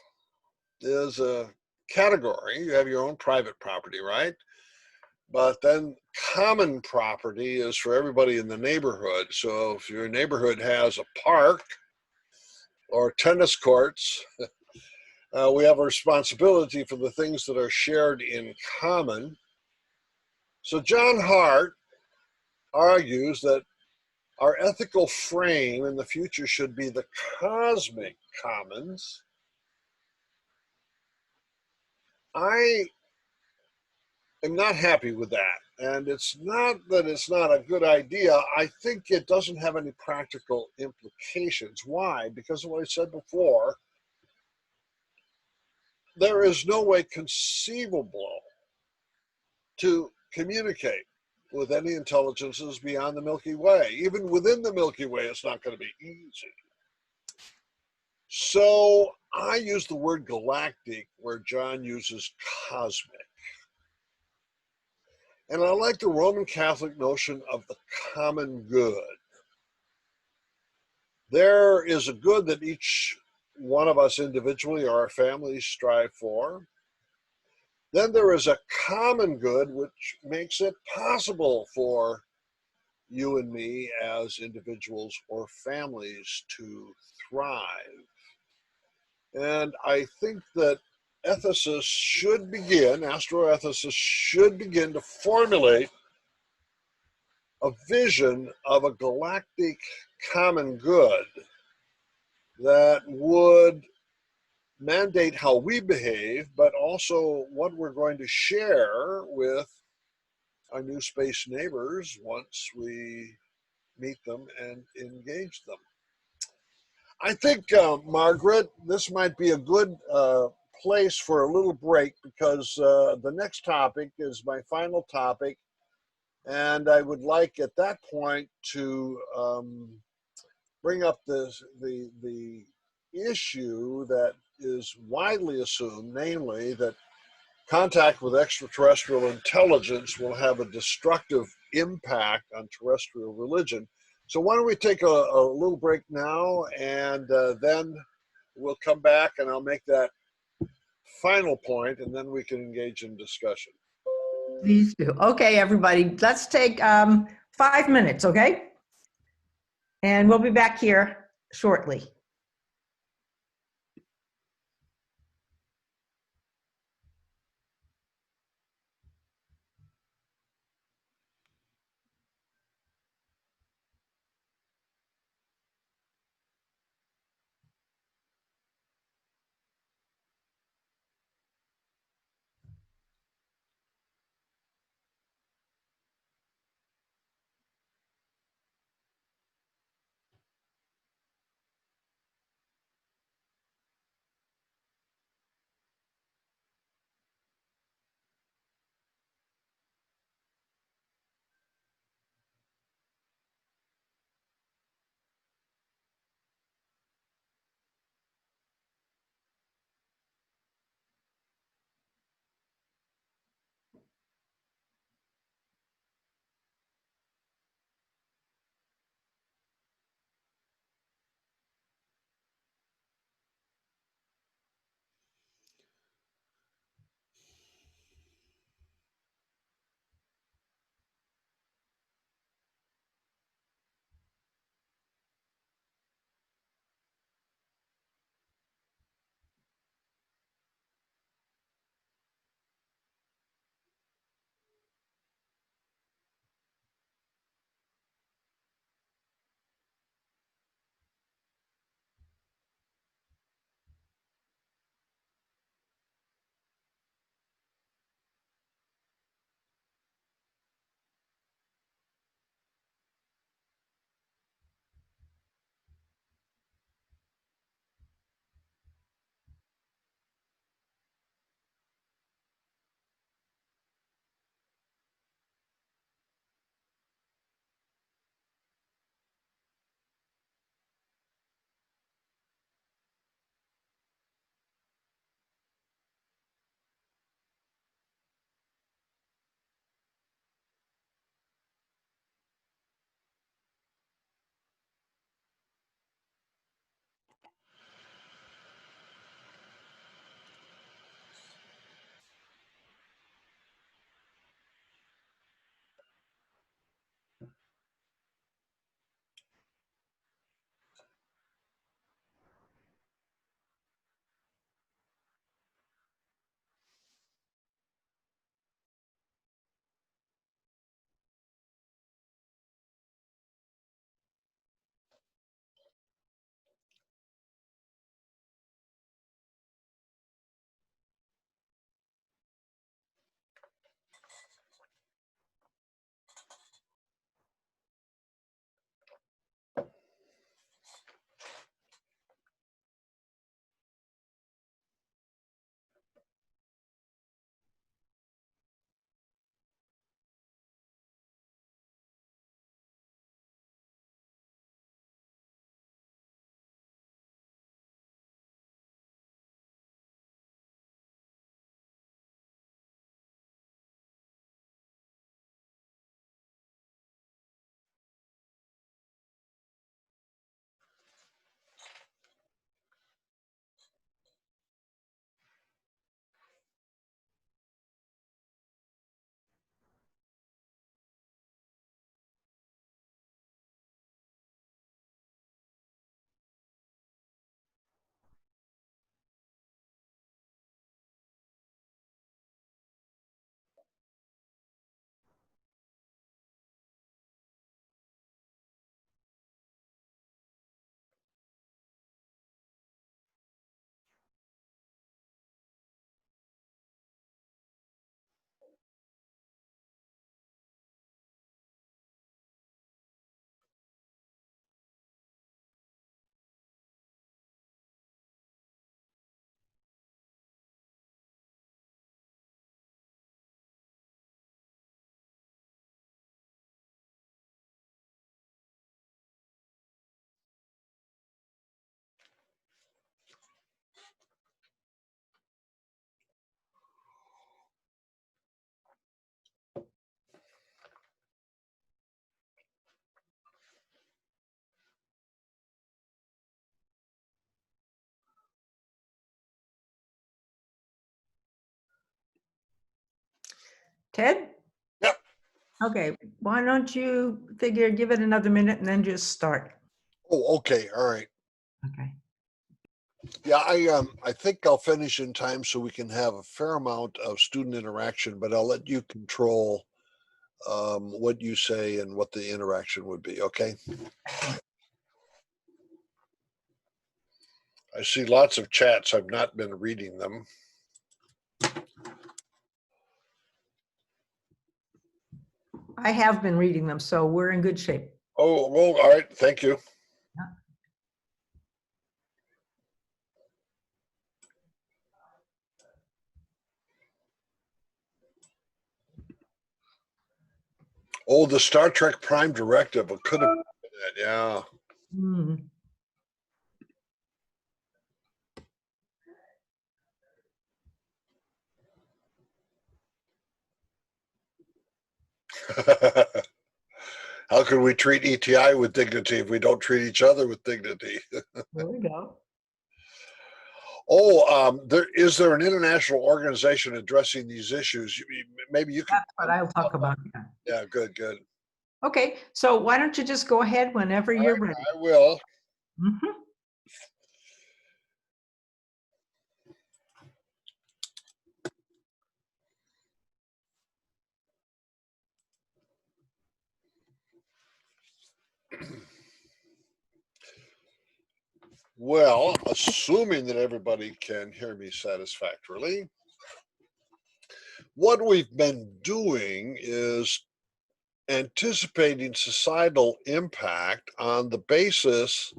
[SPEAKER 2] is a category. You have your own private property, right? But then common property is for everybody in the neighborhood. So if your neighborhood has a park or tennis courts, we have a responsibility for the things that are shared in common. So John Hart argues that our ethical frame in the future should be the cosmic commons. I am not happy with that. And it's not that it's not a good idea. I think it doesn't have any practical implications. Why? Because of what I said before, there is no way conceivable to communicate with any intelligences beyond the Milky Way. Even within the Milky Way, it's not going to be easy. So I use the word galactic where John uses cosmic. And I like the Roman Catholic notion of the common good. There is a good that each one of us individually or our families strive for. Then there is a common good which makes it possible for you and me as individuals or families to thrive. And I think that ethicists should begin, astroethicists should begin to formulate a vision of a galactic common good that would mandate how we behave, but also what we're going to share with our new space neighbors once we meet them and engage them. I think, Margaret, this might be a good place for a little break because the next topic is my final topic. And I would like at that point to bring up the issue that is widely assumed, namely that contact with extraterrestrial intelligence will have a destructive impact on terrestrial religion. So why don't we take a little break now, and then we'll come back and I'll make that final point, and then we can engage in discussion.
[SPEAKER 1] Please do. Okay, everybody, let's take 5 minutes, okay? And we'll be back here shortly. Ted?
[SPEAKER 2] Yep.
[SPEAKER 1] Okay, why don't you give it another minute and then just start.
[SPEAKER 2] Oh, okay. All right.
[SPEAKER 1] Okay.
[SPEAKER 2] Yeah, I think I'll finish in time so we can have a fair amount of student interaction, but I'll let you control what you say and what the interaction would be, okay?
[SPEAKER 1] Excellent.
[SPEAKER 2] I see lots of chats. I've not been reading them.
[SPEAKER 1] I have been reading them, so we're in good shape.
[SPEAKER 2] Oh, well, all right. Thank you.
[SPEAKER 1] Yeah.
[SPEAKER 2] Oh, the Star Trek Prime Directive. It could have been that, yeah.
[SPEAKER 1] Hmm.
[SPEAKER 2] How can we treat ETI with dignity if we don't treat each other with dignity?
[SPEAKER 1] There we go.
[SPEAKER 2] Oh, is there an international organization addressing these issues? Maybe you can.
[SPEAKER 1] That's what I'll talk about. Yeah.
[SPEAKER 2] Yeah, good, good.
[SPEAKER 1] Okay, so why don't you just go ahead whenever you're ready.
[SPEAKER 2] I will.
[SPEAKER 1] Mhm.
[SPEAKER 2] Well, assuming that everybody can hear me satisfactorily, what we've been doing is anticipating societal impact on the basis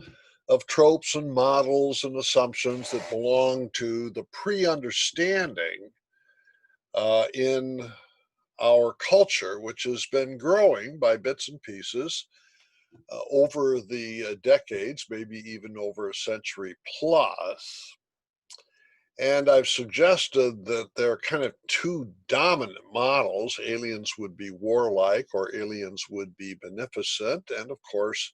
[SPEAKER 2] of tropes and models and assumptions that belong to the pre-understanding in our culture, which has been growing by bits and pieces over the decades, maybe even over a century plus. And I've suggested that there are kind of two dominant models. Aliens would be warlike, or aliens would be beneficent. And of course,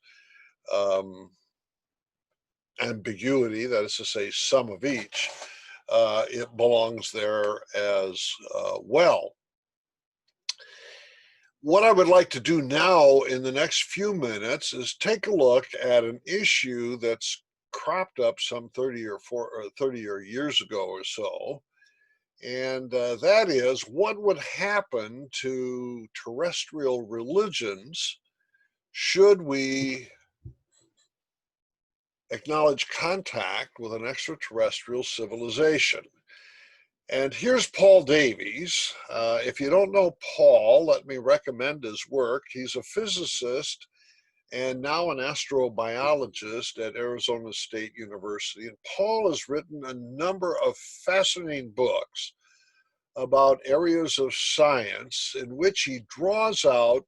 [SPEAKER 2] ambiguity, that is to say, some of each, it belongs there as well. What I would like to do now in the next few minutes is take a look at an issue that's cropped up some 30 or years ago or so. And that is, what would happen to terrestrial religions should we acknowledge contact with an extraterrestrial civilization? And here's Paul Davies. If you don't know Paul, let me recommend his work. He's a physicist and now an astrobiologist at Arizona State University. And Paul has written a number of fascinating books about areas of science in which he draws out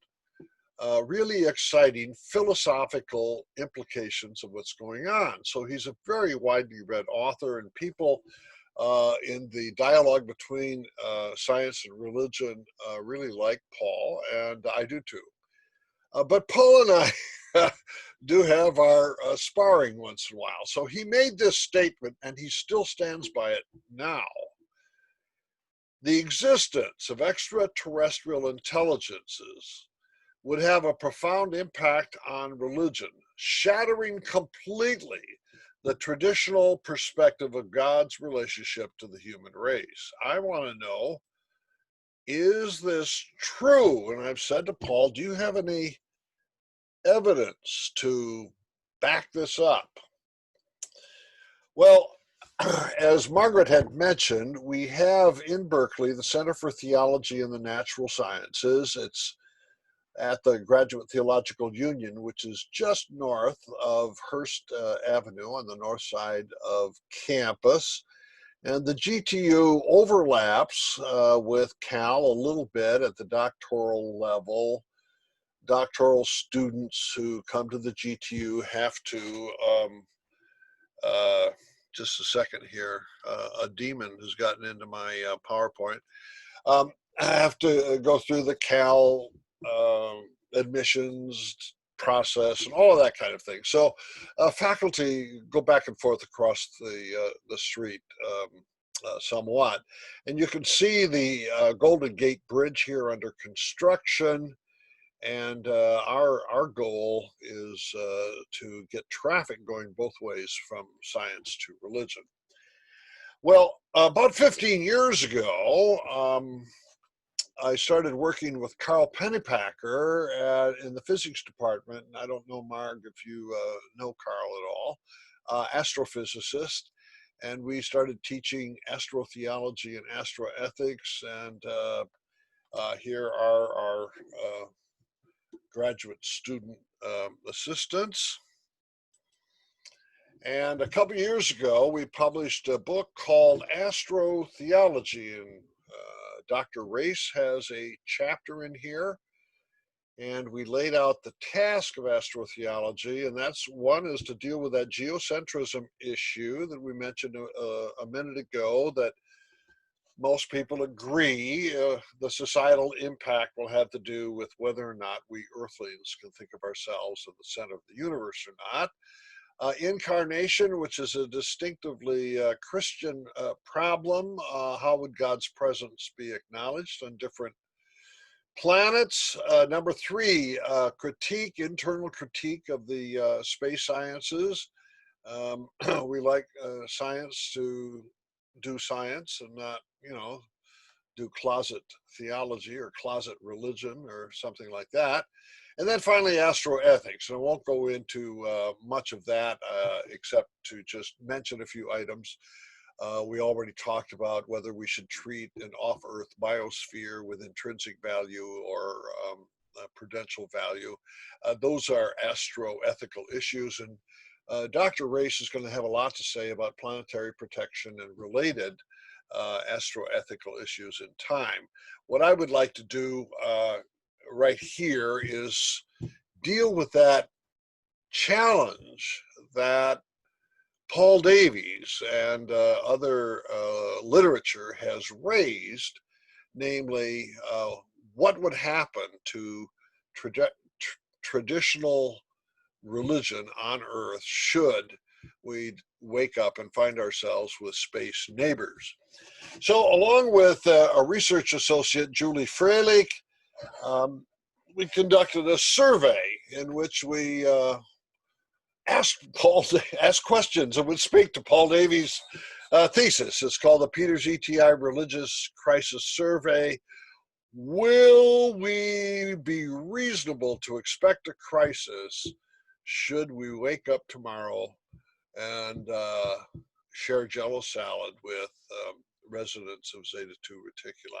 [SPEAKER 2] really exciting philosophical implications of what's going on. So he's a very widely read author, and people in the dialogue between science and religion really like Paul, and I do too. But Paul and I do have our sparring once in a while. So he made this statement, and he still stands by it now. The existence of extraterrestrial intelligences would have a profound impact on religion, shattering completely the traditional perspective of God's relationship to the human race. I want to know, is this true? And I've said to Paul, do you have any evidence to back this up? Well, as Margaret had mentioned, we have in Berkeley the Center for Theology and the Natural Sciences. It's at the Graduate Theological Union, which is just north of Hearst Avenue on the north side of campus. And the GTU overlaps with Cal a little bit at the doctoral level. Doctoral students who come to the GTU have to, just a second here, a demon has gotten into my PowerPoint. I have to go through the Cal admissions process and all of that kind of thing. So faculty go back and forth across the street somewhat. And you can see the Golden Gate Bridge here under construction. And our goal is to get traffic going both ways from science to religion. Well, about 15 years ago, I started working with Carl Pennypacker in the physics department. And I don't know, Marg, if you know Carl at all, astrophysicist. And we started teaching astrotheology and astroethics. And here are our graduate student assistants. And a couple years ago, we published a book called Astrotheology, and Dr. Race has a chapter in here, and we laid out the task of astrotheology, and that's one is to deal with that geocentrism issue that we mentioned a minute ago, that most people agree the societal impact will have to do with whether or not we Earthlings can think of ourselves at the center of the universe or not. Incarnation, which is a distinctively Christian problem. How would God's presence be acknowledged on different planets? Number three, internal critique of the space sciences. We like science to do science and not, do closet theology or closet religion or something like that. And then finally, astroethics. And I won't go into much of that except to just mention a few items. We already talked about whether we should treat an off-Earth biosphere with intrinsic value or prudential value. Those are astroethical issues. And Dr. Race is going to have a lot to say about planetary protection and related astroethical issues in time. What I would like to do right here is deal with that challenge that Paul Davies and other literature has raised, namely what would happen to traditional religion on Earth should we wake up and find ourselves with space neighbors. So along with a research associate, Julie Freilich, we conducted a survey in which we asked questions and would speak to Paul Davies' thesis. It's called the Peters ETI Religious Crisis Survey. Will we be reasonable to expect a crisis should we wake up tomorrow and share Jello salad with residents of Zeta 2 Reticuli?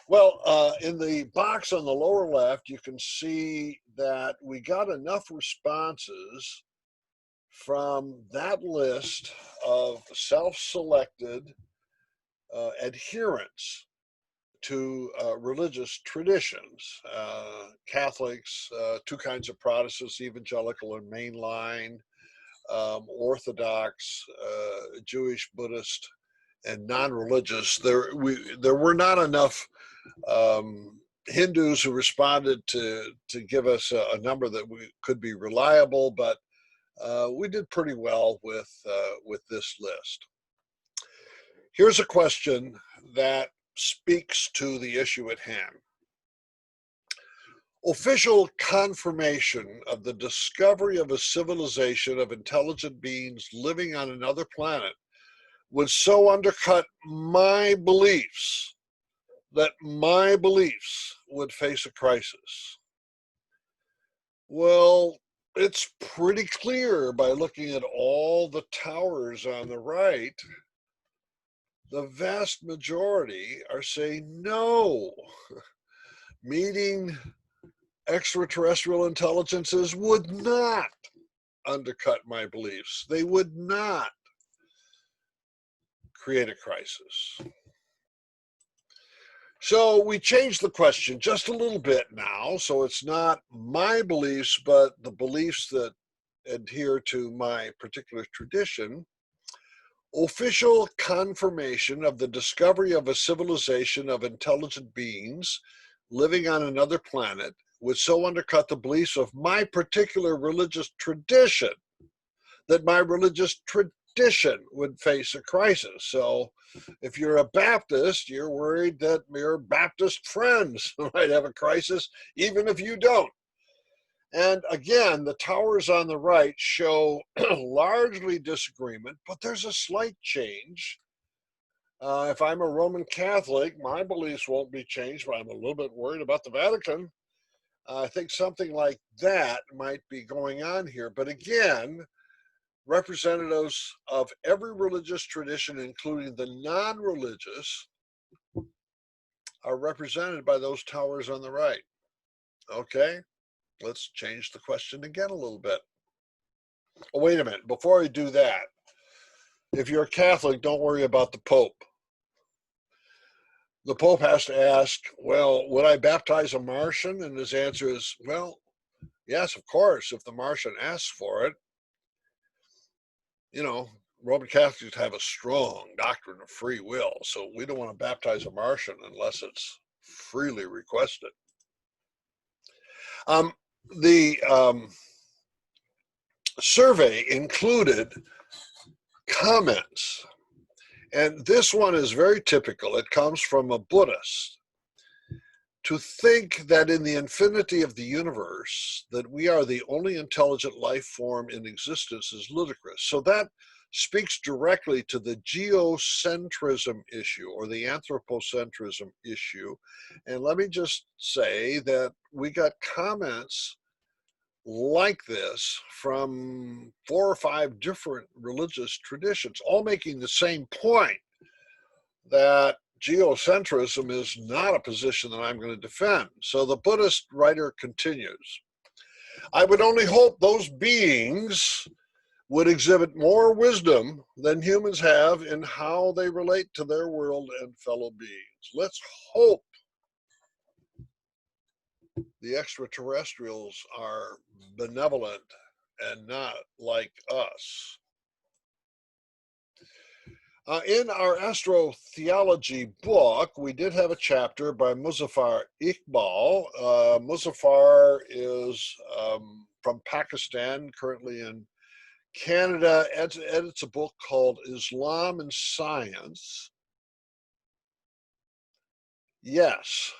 [SPEAKER 2] Well, in the box on the lower left, you can see that we got enough responses from that list of self-selected adherents to religious traditions. Catholics, two kinds of Protestants, evangelical and mainline, Orthodox, Jewish, Buddhist, and non-religious. There were not enough Hindus who responded to give us a number that we could be reliable, but we did pretty well with this list. Here's a question that speaks to the issue at hand. Official confirmation of the discovery of a civilization of intelligent beings living on another planet would so undercut my beliefs that my beliefs would face a crisis. Well, it's pretty clear by looking at all the towers on the right. The vast majority are saying no. Meeting extraterrestrial intelligences would not undercut my beliefs. They would not create a crisis. So we changed the question just a little bit now. So it's not my beliefs, but the beliefs that adhere to my particular tradition. Official confirmation of the discovery of a civilization of intelligent beings living on another planet would so undercut the beliefs of my particular religious tradition that my religious tradition would face a crisis. So if you're a Baptist, you're worried that your Baptist friends might have a crisis, even if you don't. And again, the towers on the right show largely disagreement, but there's a slight change. If I'm a Roman Catholic, my beliefs won't be changed, but I'm a little bit worried about the Vatican. I think something like that might be going on here. But again, representatives of every religious tradition, including the non-religious, are represented by those towers on the right. Okay, let's change the question again a little bit. Oh, wait a minute. Before I do that, if you're a Catholic, don't worry about the Pope. The Pope has to ask, well, would I baptize a Martian? And his answer is, well, yes, of course, if the Martian asks for it. You know, Roman Catholics have a strong doctrine of free will, so we don't want to baptize a Martian unless it's freely requested. The survey included comments, and this one is very typical. It comes from a Buddhist. To think that in the infinity of the universe that we are the only intelligent life form in existence is ludicrous. So that speaks directly to the geocentrism issue or the anthropocentrism issue. And let me just say that we got comments like this from 4 or 5 different religious traditions, all making the same point, that geocentrism is not a position that I'm going to defend. So the Buddhist writer continues, I would only hope those beings would exhibit more wisdom than humans have in how they relate to their world and fellow beings. Let's hope the extraterrestrials are benevolent and not like us. In our astrotheology book, we did have a chapter by Muzaffar Iqbal. Muzaffar is from Pakistan, currently in Canada, edits a book called Islam and Science. Yes.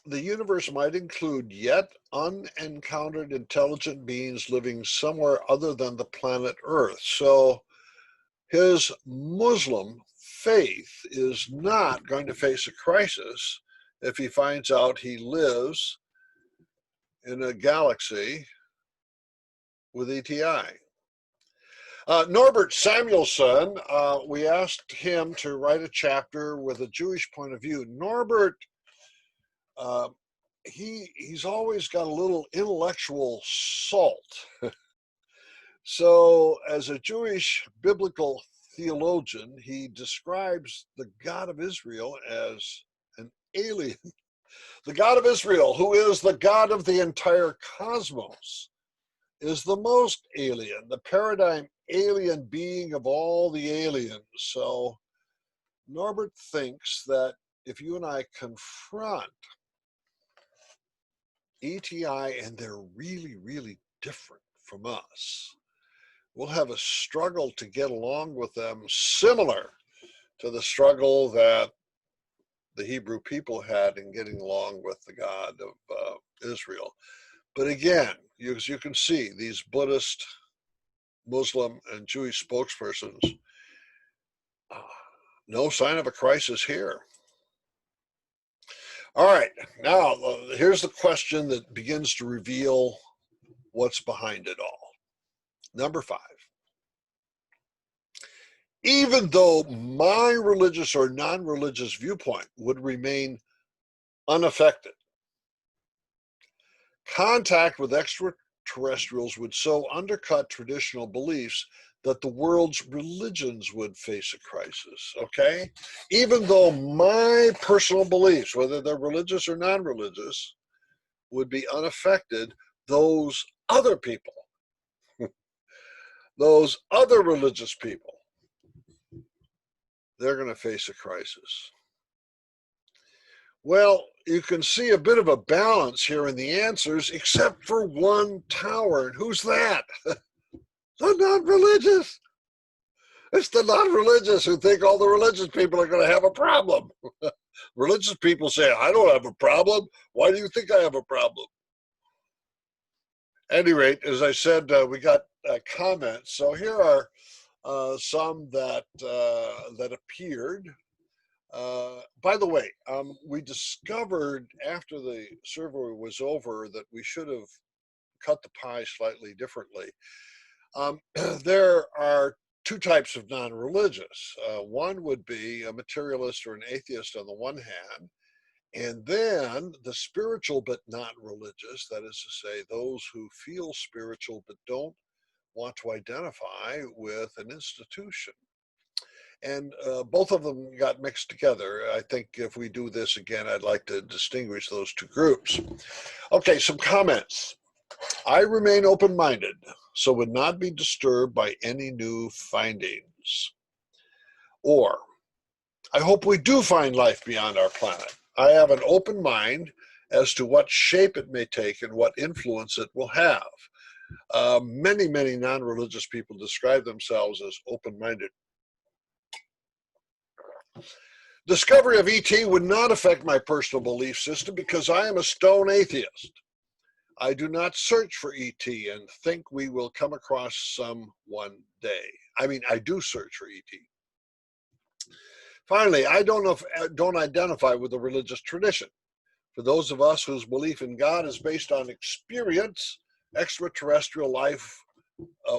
[SPEAKER 2] The universe might include yet unencountered intelligent beings living somewhere other than the planet Earth. So his Muslim faith is not going to face a crisis if he finds out he lives in a galaxy with ETI. Norbert Samuelson, we asked him to write a chapter with a Jewish point of view. Norbert, he's always got a little intellectual salt. So as a Jewish biblical theologian, he describes the God of Israel as an alien. The God of Israel, who is the God of the entire cosmos, is the most alien, the paradigm alien being of all the aliens. So Norbert thinks that if you and I confront ETI and they're really, really different from us, we'll have a struggle to get along with them similar to the struggle that the Hebrew people had in getting along with the God of Israel. But again, as you can see, these Buddhist, Muslim, and Jewish spokespersons, no sign of a crisis here. All right, now here's the question that begins to reveal what's behind it all. Number 5. Even though my religious or non-religious viewpoint would remain unaffected, contact with extraterrestrials would so undercut traditional beliefs that the world's religions would face a crisis, okay? Even though my personal beliefs, whether they're religious or non-religious, would be unaffected, those other people, those other religious people, they're going to face a crisis. Well, you can see a bit of a balance here in the answers, except for one tower. And who's that? The non-religious. It's the non-religious who think all the religious people are going to have a problem. Religious people say, I don't have a problem. Why do you think I have a problem? At any rate, as I said, we got comments. So here are some that appeared. By the way, we discovered after the survey was over that we should have cut the pie slightly differently. There are two types of non-religious. One would be a materialist or an atheist on the one hand, and then the spiritual but not religious, that is to say, those who feel spiritual but don't want to identify with an institution. And both of them got mixed together. I think if we do this again, I'd like to distinguish those two groups. Okay, some comments. I remain open-minded, so would not be disturbed by any new findings. Or, I hope we do find life beyond our planet. I have an open mind as to what shape it may take and what influence it will have. Many non-religious people describe themselves as open-minded. Discovery of ET would not affect my personal belief system because I am a stone atheist. I do not search for ET and think we will come across some one day. I mean, I do search for ET. Finally, I don't identify with the religious tradition. For those of us whose belief in God is based on experience, extraterrestrial life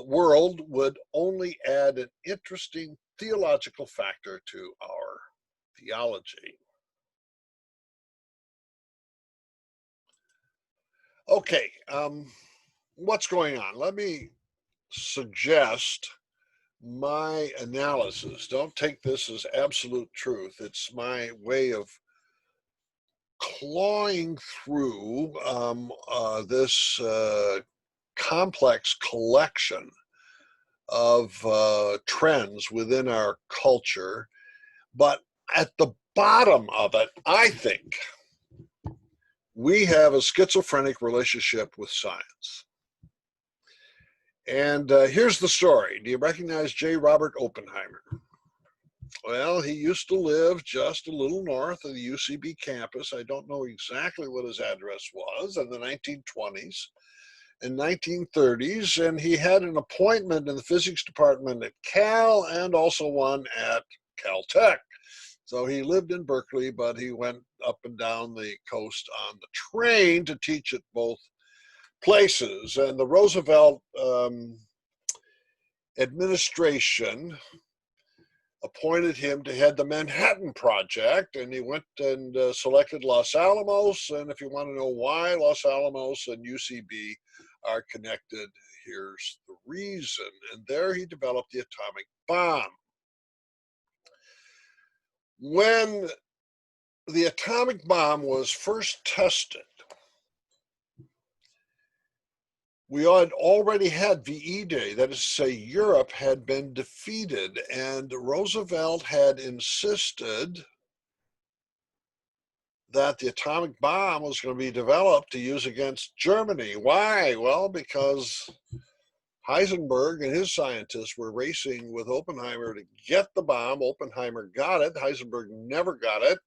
[SPEAKER 2] world would only add an interesting theological factor to our theology. Okay, what's going on? Let me suggest my analysis. Don't take this as absolute truth. It's my way of clawing through this complex collection of trends within our culture. But at the bottom of it, I think we have a schizophrenic relationship with science. And here's the story. Do you recognize J. Robert Oppenheimer? Well, he used to live just a little north of the UCB campus. I don't know exactly what his address was in the 1920s and 1930s. And he had an appointment in the physics department at Cal and also one at Caltech. So he lived in Berkeley, but he went up and down the coast on the train to teach at both places. And the Roosevelt administration appointed him to head the Manhattan Project, and he went and selected Los Alamos. And if you want to know why Los Alamos and UCB are connected, here's the reason. And there he developed the atomic bomb. When the atomic bomb was first tested, we had already had VE Day, that is to say Europe had been defeated, and Roosevelt had insisted that the atomic bomb was going to be developed to use against Germany. Why? Well, because Heisenberg and his scientists were racing with Oppenheimer to get the bomb. Oppenheimer got it. Heisenberg never got it.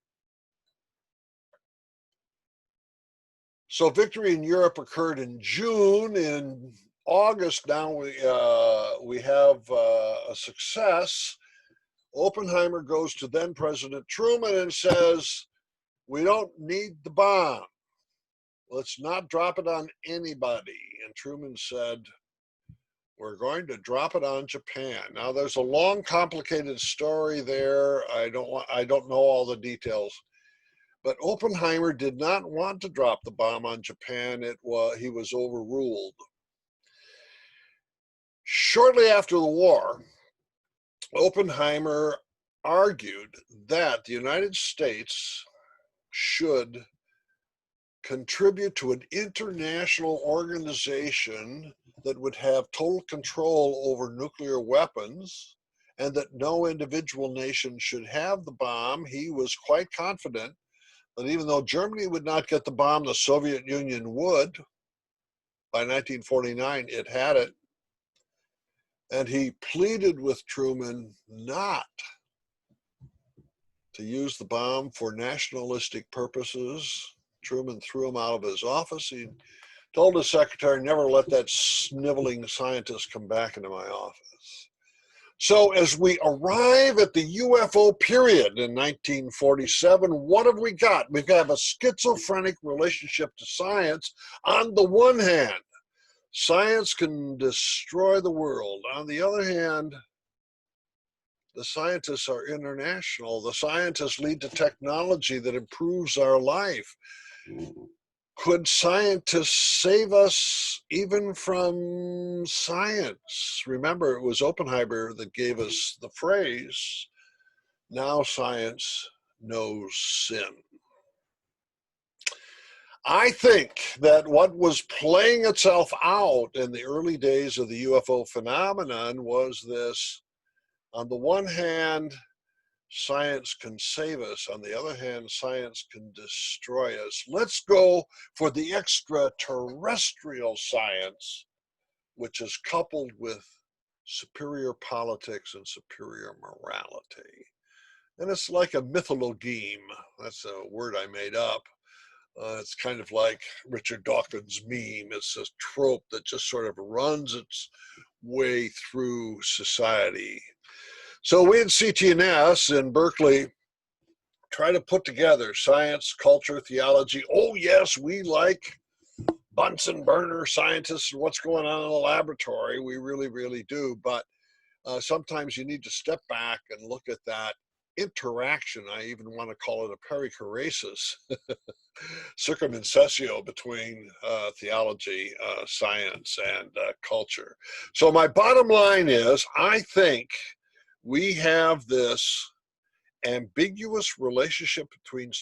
[SPEAKER 2] So victory in Europe occurred in June. In August, now we have a success. Oppenheimer goes to then President Truman and says, we don't need the bomb. Let's not drop it on anybody. And Truman said, we're going to drop it on Japan. Now there's a long, complicated story there. I don't know all the details. But Oppenheimer did not want to drop the bomb on Japan. He was overruled. Shortly after the war, Oppenheimer argued that the United States should contribute to an international organization that would have total control over nuclear weapons and that no individual nation should have the bomb. He was quite confident that even though Germany would not get the bomb, the Soviet Union would. By 1949, it had it. And he pleaded with Truman not to use the bomb for nationalistic purposes. Truman threw him out of his office. He told his secretary, never let that sniveling scientist come back into my office. So as we arrive at the UFO period in 1947, what have we got? We have a schizophrenic relationship to science. On the one hand, science can destroy the world. On the other hand, the scientists are international. The scientists lead to technology that improves our life. Could scientists save us even from science? Remember, it was Oppenheimer that gave us the phrase, now science knows sin. I think that what was playing itself out in the early days of the UFO phenomenon was this: on the one hand, science can save us. On the other hand, science can destroy us. Let's go for the extraterrestrial science, which is coupled with superior politics and superior morality. And it's like a mythology. That's a word I made up. It's kind of like Richard Dawkins' meme. It's a trope that just sort of runs its way through society. So we at CTNS in Berkeley try to put together science, culture, theology. Oh yes, we like Bunsen burner scientists and what's going on in the laboratory. We really, really do. But sometimes you need to step back and look at that interaction. I even want to call it a perichoresis, circumcessio between theology, science, and culture. So my bottom line is, I think we have this ambiguous relationship between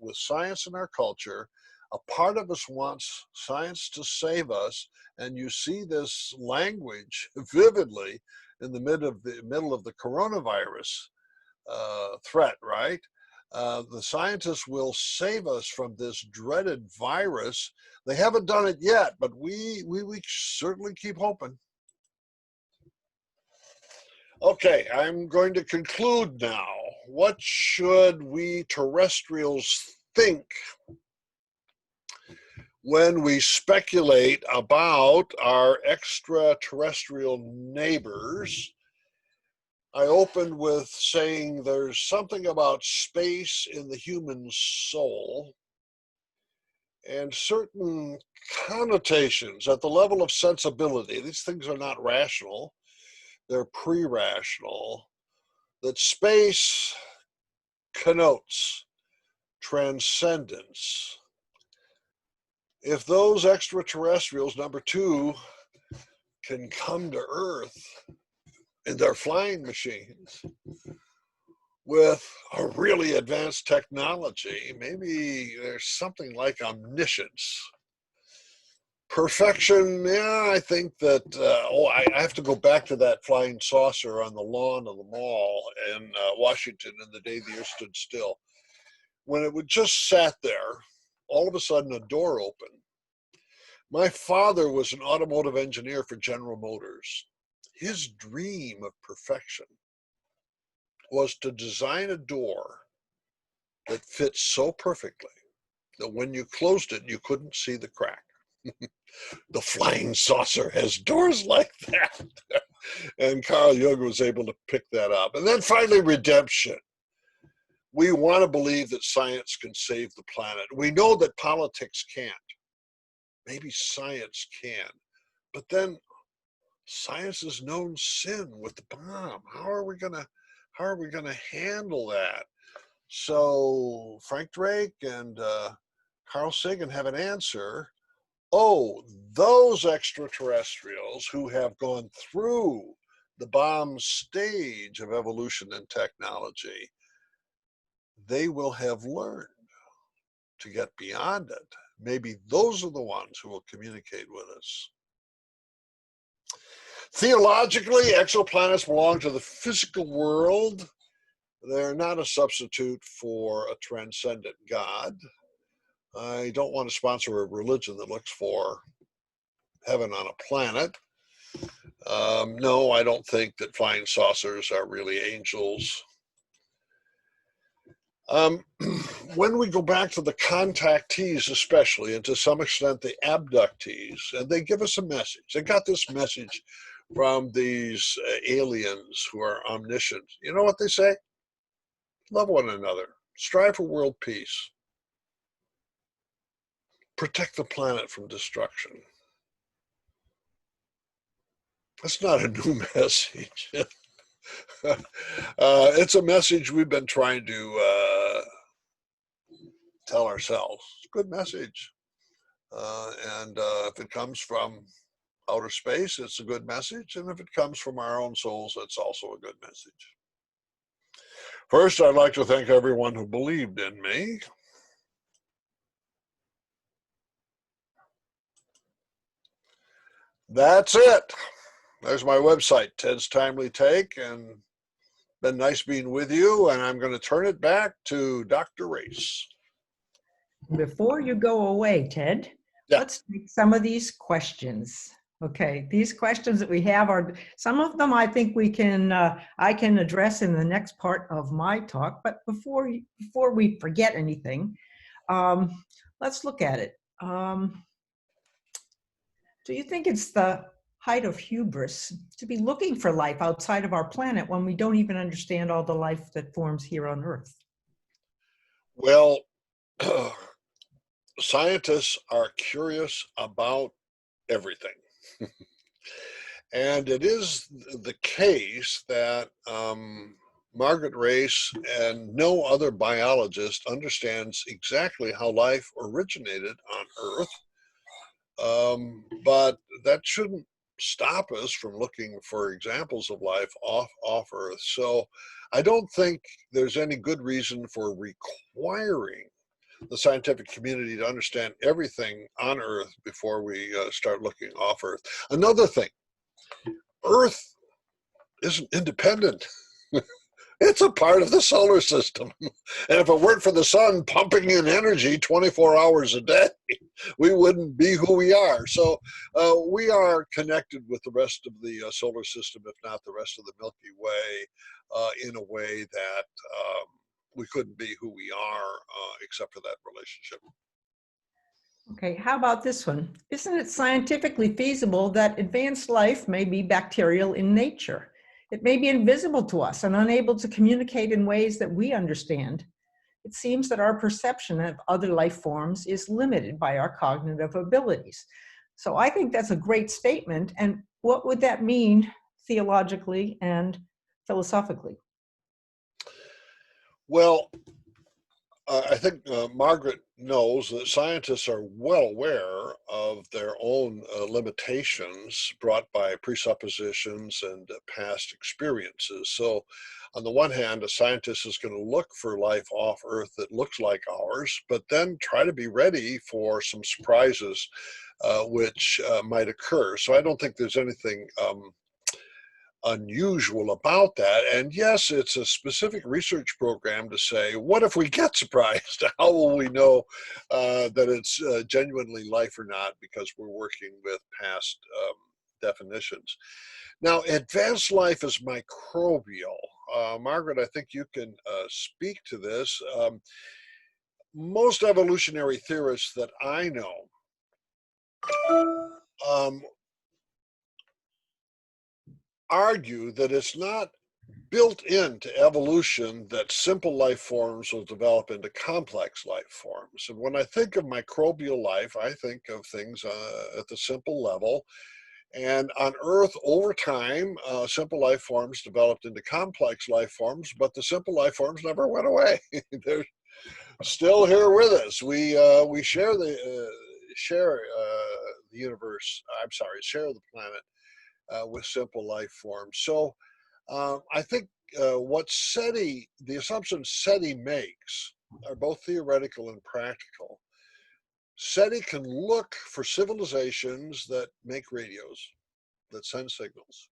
[SPEAKER 2] with science and our culture. A part of us wants science to save us, and you see this language vividly in the middle of the coronavirus threat, right? The scientists will save us from this dreaded virus. They haven't done it yet, but we certainly keep hoping. Okay, I'm going to conclude now. What should we terrestrials think when we speculate about our extraterrestrial neighbors? I opened with saying there's something about space in the human soul and certain connotations at the level of sensibility. These things are not rational. They're pre-rational, that space connotes transcendence. If those extraterrestrials, number two, can come to Earth in their flying machines with a really advanced technology, maybe there's something like omniscience. Perfection, yeah, I think that, I have to go back to that flying saucer on the lawn of the mall in Washington in the day the earth stood still. When it would just sat there, all of a sudden a door opened. My father was an automotive engineer for General Motors. His dream of perfection was to design a door that fits so perfectly that when you closed it, you couldn't see the crack. The flying saucer has doors like that. And Carl Jung was able to pick that up. And then finally, redemption. We want to believe that science can save the planet. We know that politics can't. Maybe science can. But then science has known sin with the bomb. How are we gonna handle that? So Frank Drake and Carl Sagan have an answer. Oh, those extraterrestrials who have gone through the bomb stage of evolution and technology, they will have learned to get beyond it. Maybe those are the ones who will communicate with us. Theologically, exoplanets belong to the physical world. They're not a substitute for a transcendent God. I don't want to sponsor a religion that looks for heaven on a planet. No, I don't think that flying saucers are really angels. When we go back to the contactees especially, and to some extent the abductees, and they give us a message. They got this message from these aliens who are omniscient. You know what they say? Love one another. Strive for world peace. Protect the planet from destruction. That's not a new message. It's a message we've been trying to tell ourselves. It's a good message. And if it comes from outer space, it's a good message. And if it comes from our own souls, it's also a good message. First, I'd like to thank everyone who believed in me. That's it. There's my website, Ted's Timely Take, and been nice being with you. And I'm going to turn it back to Dr. Race.
[SPEAKER 1] Before you go away, Ted, let's take some of these questions. Okay, these questions that we have are, some of them I think we can, I can address in the next part of my talk, but before we forget anything, let's look at it. Do you think it's the height of hubris to be looking for life outside of our planet when we don't even understand all the life that forms here on Earth?
[SPEAKER 2] Well, scientists are curious about everything. And it is the case that Margaret Race and no other biologist understands exactly how life originated on Earth. But that shouldn't stop us from looking for examples of life off Earth. So I don't think there's any good reason for requiring the scientific community to understand everything on Earth before we start looking off Earth. Another thing, Earth isn't independent. It's a part of the solar system. And if it weren't for the sun pumping in energy 24 hours a day, we wouldn't be who we are. So we are connected with the rest of the solar system, if not the rest of the Milky Way, in a way that we couldn't be who we are except for that relationship.
[SPEAKER 1] Okay, how about this one? Isn't it scientifically feasible that advanced life may be bacterial in nature? It may be invisible to us and unable to communicate in ways that we understand. It seems that our perception of other life forms is limited by our cognitive abilities. So I think that's a great statement. And what would that mean theologically and philosophically?
[SPEAKER 2] Well, I think Margaret knows that scientists are well aware of their own limitations brought by presuppositions and past experiences. So, on the one hand, a scientist is going to look for life off Earth that looks like ours, but then try to be ready for some surprises which might occur. So, I don't think there's anything unusual about that. And yes, it's a specific research program to say, what if we get surprised? How will we know that it's genuinely life or not, because we're working with past definitions. Now, advanced life is microbial. Margaret, I think you can speak to this. Most evolutionary theorists that I know argue that it's not built into evolution that simple life forms will develop into complex life forms. And when I think of microbial life, I think of things at the simple level. And on Earth, over time, simple life forms developed into complex life forms, but the simple life forms never went away. They're still here with us. We share the universe. I'm sorry, share the planet with simple life forms. So I think what SETI, the assumptions SETI makes, are both theoretical and practical. SETI can look for civilizations that make radios, that send signals.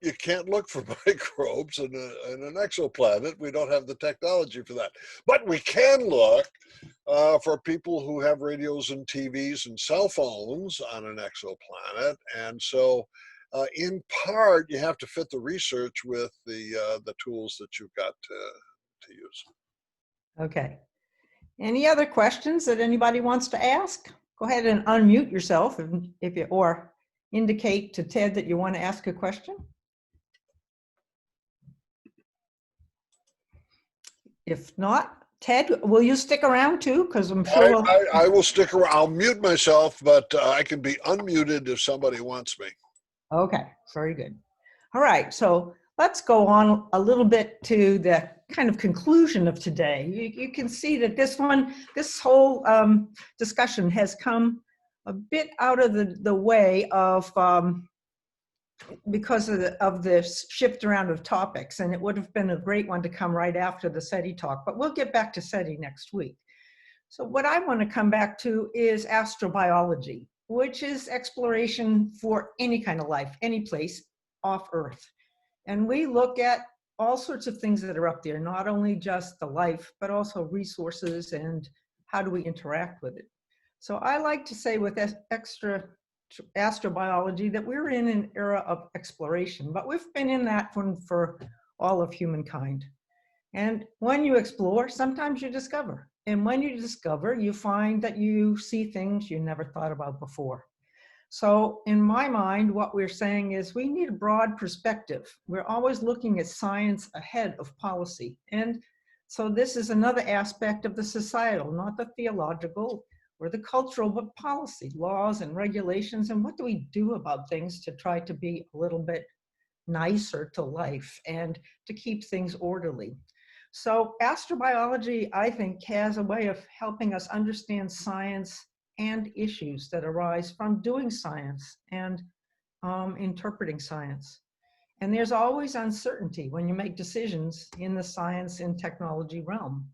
[SPEAKER 2] you can't look for microbes in an exoplanet. We don't have the technology for that. But we can look for people who have radios and TVs and cell phones on an exoplanet. And so in part, you have to fit the research with the tools that you've got to use.
[SPEAKER 1] Okay. Any other questions that anybody wants to ask? Go ahead and unmute yourself if you, or indicate to Ted that you want to ask a question. If not, Ted, will you stick around too? Because I'm sure
[SPEAKER 2] I will stick around. I'll mute myself, but I can be unmuted if somebody wants me. Okay,
[SPEAKER 1] very good. All right, so let's go on a little bit to the kind of conclusion of today. You can see that this whole discussion has come a bit out of the way of because of this shift around of topics, and it would have been a great one to come right after the SETI talk, but we'll get back to SETI next week. So what I want to come back to is astrobiology, which is exploration for any kind of life, any place off Earth. And we look at all sorts of things that are up there, not only just the life, but also resources and how do we interact with it. So I like to say with astrobiology that we're in an era of exploration, but we've been in that one for all of humankind. And when you explore, sometimes you discover. And when you discover, you find that you see things you never thought about before. So in my mind, what we're saying is we need a broad perspective. We're always looking at science ahead of policy. And so this is another aspect of the societal, not the theological or the cultural, but policy, laws and regulations. And what do we do about things to try to be a little bit nicer to life and to keep things orderly? So astrobiology, I think, has a way of helping us understand science and issues that arise from doing science and interpreting science. And there's always uncertainty when you make decisions in the science and technology realm.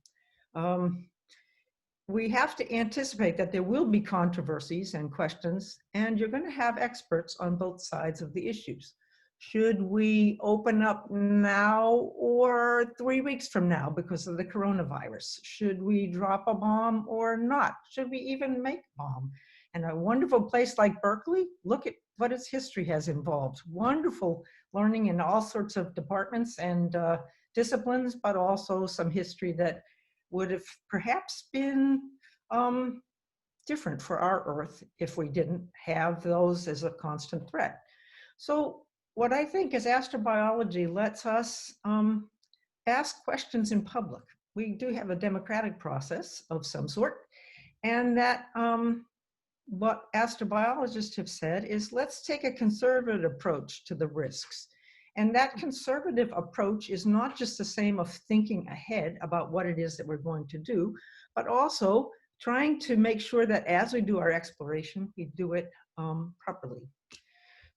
[SPEAKER 1] We have to anticipate that there will be controversies and questions, and you're going to have experts on both sides of the issues. Should we open up now or 3 weeks from now because of the coronavirus? Should we drop a bomb or not? Should we even make a bomb? And a wonderful place like Berkeley, look at what its history has involved. Wonderful learning in all sorts of departments and disciplines, but also some history that would have perhaps been different for our Earth if we didn't have those as a constant threat. So what I think is astrobiology lets us ask questions in public. We do have a democratic process of some sort, and that what astrobiologists have said is let's take a conservative approach to the risks. And that conservative approach is not just the same of thinking ahead about what it is that we're going to do, but also trying to make sure that as we do our exploration, we do it properly.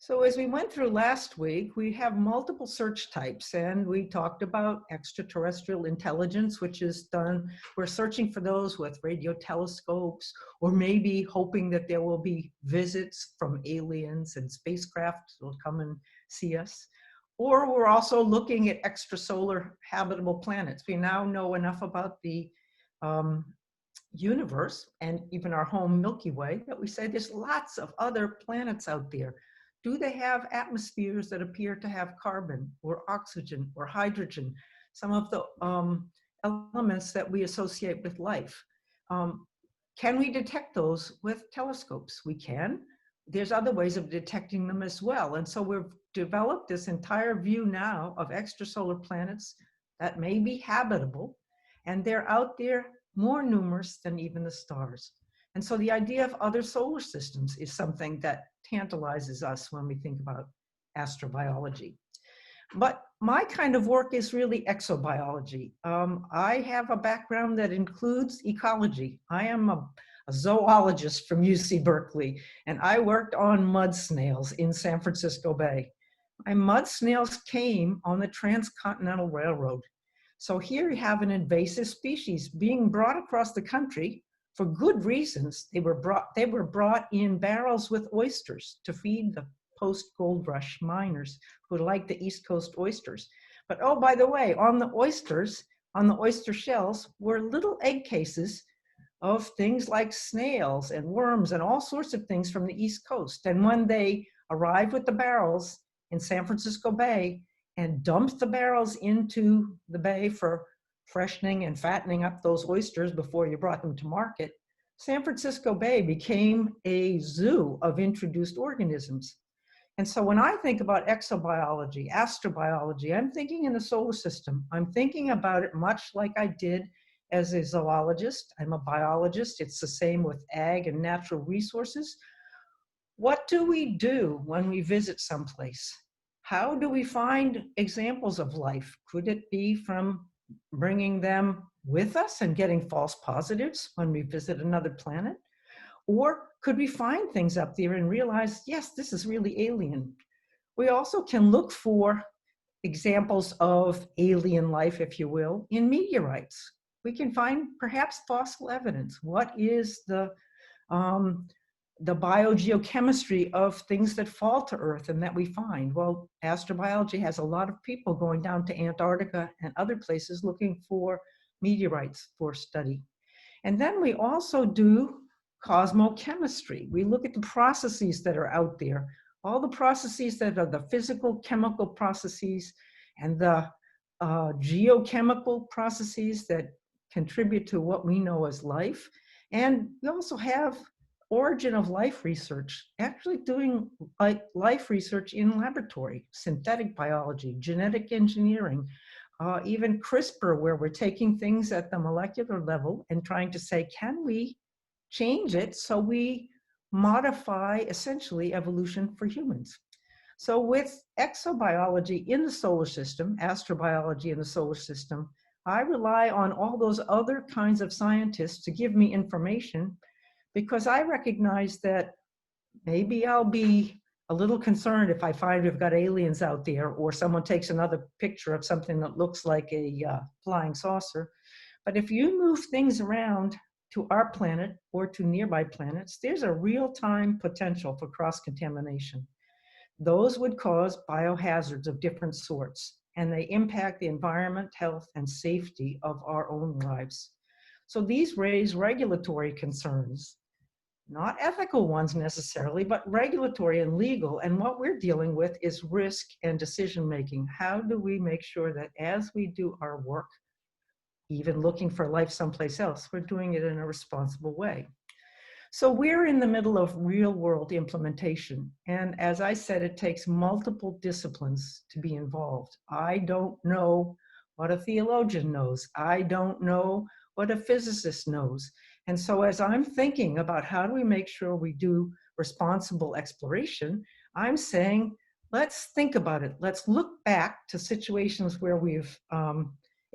[SPEAKER 1] So as we went through last week, we have multiple search types, and we talked about extraterrestrial intelligence, which is done, we're searching for those with radio telescopes, or maybe hoping that there will be visits from aliens and spacecraft will come and see us. Or we're also looking at extrasolar habitable planets. We now know enough about the universe and even our home Milky Way that we say there's lots of other planets out there. Do they have atmospheres that appear to have carbon or oxygen or hydrogen, some of the elements that we associate with life? Can we detect those with telescopes? We can. There's other ways of detecting them as well. And so we've developed this entire view now of extrasolar planets that may be habitable, and they're out there more numerous than even the stars. And so the idea of other solar systems is something that tantalizes us when we think about astrobiology. But my kind of work is really exobiology. I have a background that includes ecology. I am a zoologist from UC Berkeley, and I worked on mud snails in San Francisco Bay. My mud snails came on the Transcontinental Railroad. So here you have an invasive species being brought across the country for good reasons. They were brought in barrels with oysters to feed the post-gold rush miners who like the East Coast oysters. But oh, by the way, on the oysters, on the oyster shells were little egg cases of things like snails and worms and all sorts of things from the East Coast. And when they arrived with the barrels in San Francisco Bay and dumped the barrels into the bay for freshening and fattening up those oysters before you brought them to market, San Francisco Bay became a zoo of introduced organisms. And so when I think about exobiology, astrobiology, I'm thinking in the solar system. I'm thinking about it much like I did as a zoologist. I'm a biologist. It's the same with ag and natural resources. What do we do when we visit someplace? How do we find examples of life? Could it be from bringing them with us and getting false positives when we visit another planet? Or could we find things up there and realize, yes, this is really alien? We also can look for examples of alien life, if you will, in meteorites. We can find perhaps fossil evidence. What is the biogeochemistry of things that fall to Earth and that we find? Well, astrobiology has a lot of people going down to Antarctica and other places looking for meteorites for study. And then we also do cosmochemistry. We look at the processes that are out there, all the processes that are the physical, chemical processes and the geochemical processes that contribute to what we know as life. And we also have origin of life research, actually doing life research in laboratory, synthetic biology, genetic engineering, even CRISPR, where we're taking things at the molecular level and trying to say, can we change it so we modify essentially evolution for humans? So with exobiology in the solar system, astrobiology in the solar system, I rely on all those other kinds of scientists to give me information, because I recognize that maybe I'll be a little concerned if I find we've got aliens out there, or someone takes another picture of something that looks like a flying saucer. But if you move things around to our planet or to nearby planets, there's a real-time potential for cross-contamination. Those would cause biohazards of different sorts, and they impact the environment, health, and safety of our own lives. So these raise regulatory concerns, not ethical ones necessarily, but regulatory and legal. And what we're dealing with is risk and decision-making. How do we make sure that as we do our work, even looking for life someplace else, we're doing it in a responsible way? So we're in the middle of real-world implementation. And as I said, it takes multiple disciplines to be involved. I don't know what a theologian knows. I don't know what a physicist knows. And so as I'm thinking about how do we make sure we do responsible exploration, I'm saying, let's think about it. Let's look back to situations where we've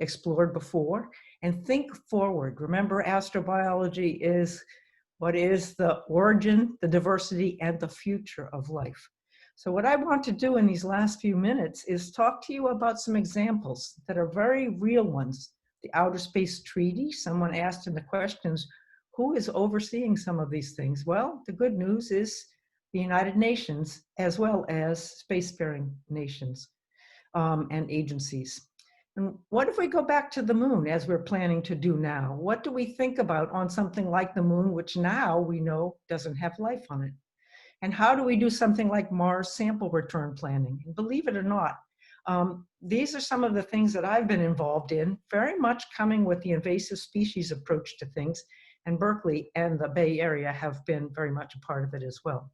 [SPEAKER 1] explored before and think forward. Remember, astrobiology is what is the origin, the diversity, and the future of life. So what I want to do in these last few minutes is talk to you about some examples that are very real ones. The Outer Space Treaty, someone asked in the questions, who is overseeing some of these things? Well, the good news is the United Nations, as well as spacefaring nations and agencies. And what if we go back to the moon, as we're planning to do now? What do we think about on something like the moon, which now we know doesn't have life on it? And how do we do something like Mars sample return planning? And believe it or not, these are some of the things that I've been involved in, very much coming with the invasive species approach to things, and Berkeley and the Bay Area have been very much a part of it as well.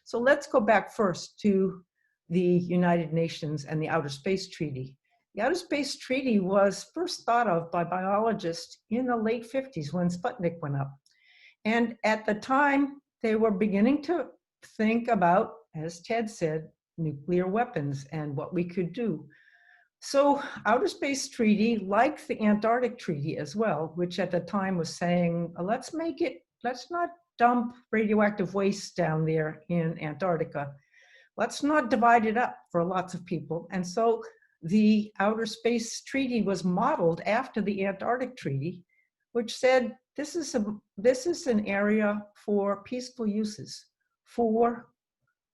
[SPEAKER 1] So let's go back first to the United Nations and the Outer Space Treaty. The Outer Space Treaty was first thought of by biologists in the late 50s when Sputnik went up. And at the time, they were beginning to think about, as Ted said, nuclear weapons and what we could do. So Outer Space Treaty, like the Antarctic Treaty as well, which at the time was saying, let's not dump radioactive waste down there in Antarctica. Let's not divide it up for lots of people. And so the Outer Space Treaty was modeled after the Antarctic Treaty, which said, this is an area for peaceful uses, for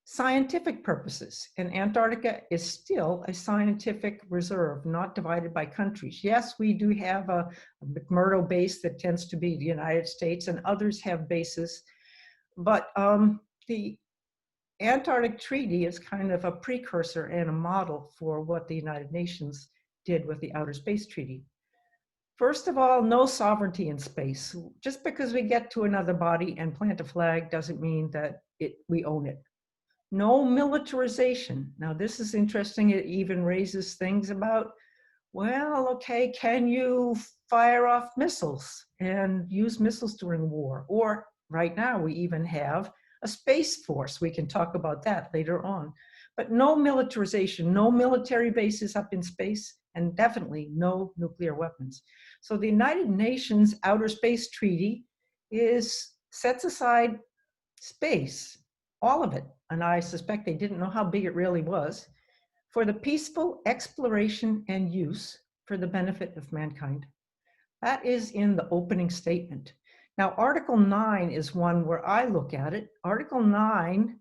[SPEAKER 1] scientific purposes, and Antarctica is still a scientific reserve, not divided by countries. Yes, we do have a McMurdo base that tends to be the United States, and others have bases, but the Antarctic Treaty is kind of a precursor and a model for what the United Nations did with the Outer Space Treaty. First of all, no sovereignty in space. Just because we get to another body and plant a flag doesn't mean that we own it. No militarization. Now, this is interesting. It even raises things about, well, okay, can you fire off missiles and use missiles during war? Or right now, we even have a space force. We can talk about that later on. But no militarization, no military bases up in space, and definitely no nuclear weapons. So the United Nations Outer Space Treaty sets aside space, all of it, and I suspect they didn't know how big it really was, for the peaceful exploration and use for the benefit of mankind. That is in the opening statement. Now, Article 9 is one where I look at it. Article 9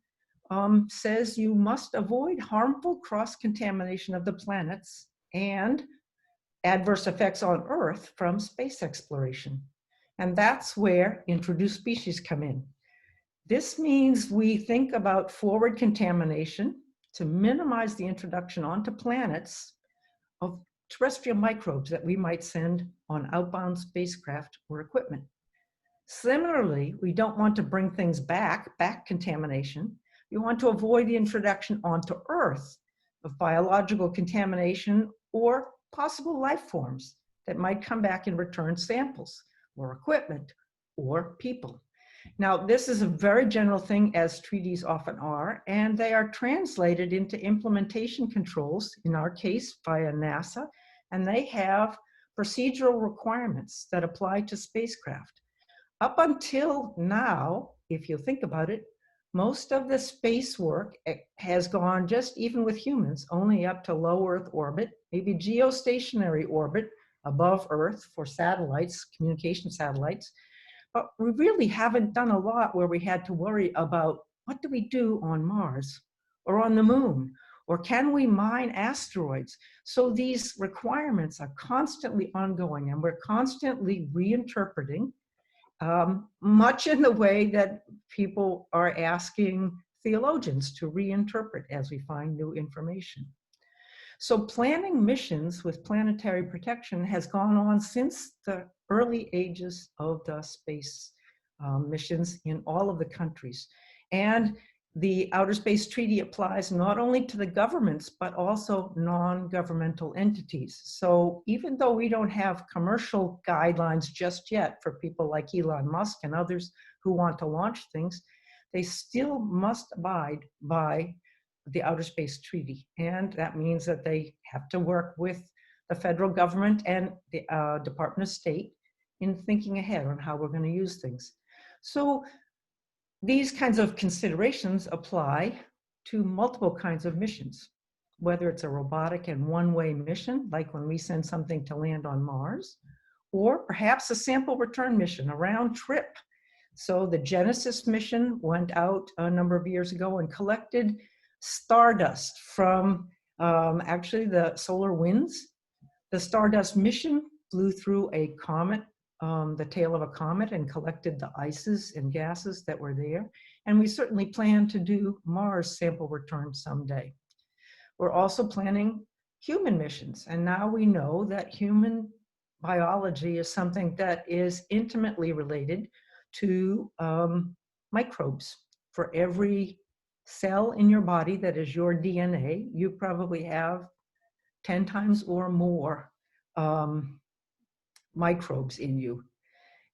[SPEAKER 1] says you must avoid harmful cross-contamination of the planets and adverse effects on Earth from space exploration. And that's where introduced species come in. This means we think about forward contamination to minimize the introduction onto planets of terrestrial microbes that we might send on outbound spacecraft or equipment. Similarly, we don't want to bring things back contamination. You want to avoid the introduction onto Earth of biological contamination or possible life forms that might come back and return samples or equipment or people. Now, this is a very general thing, as treaties often are, and they are translated into implementation controls, in our case via NASA, and they have procedural requirements that apply to spacecraft. Up until now, if you think about it, most of the space work has gone, just even with humans, only up to low Earth orbit, maybe geostationary orbit above Earth for satellites, communication satellites. But we really haven't done a lot where we had to worry about what do we do on Mars or on the moon, or can we mine asteroids? So these requirements are constantly ongoing, and we're constantly reinterpreting, much in the way that people are asking theologians to reinterpret as we find new information. So planning missions with planetary protection has gone on since the early ages of the space missions in all of the countries. And the Outer Space Treaty applies not only to the governments, but also non-governmental entities. So even though we don't have commercial guidelines just yet for people like Elon Musk and others who want to launch things, they still must abide by the Outer Space Treaty. And that means that they have to work with the federal government and the Department of State in thinking ahead on how we're going to use things. So these kinds of considerations apply to multiple kinds of missions, whether it's a robotic and one-way mission, like when we send something to land on Mars, or perhaps a sample return mission, a round trip. So the Genesis mission went out a number of years ago and collected stardust from actually the solar winds. The Stardust mission flew through a comet, the tail of a comet, and collected the ices and gases that were there. And we certainly plan to do Mars sample return someday. We're also planning human missions. And now we know that human biology is something that is intimately related to microbes. For every cell in your body that is your DNA, you probably have 10 times or more microbes in you.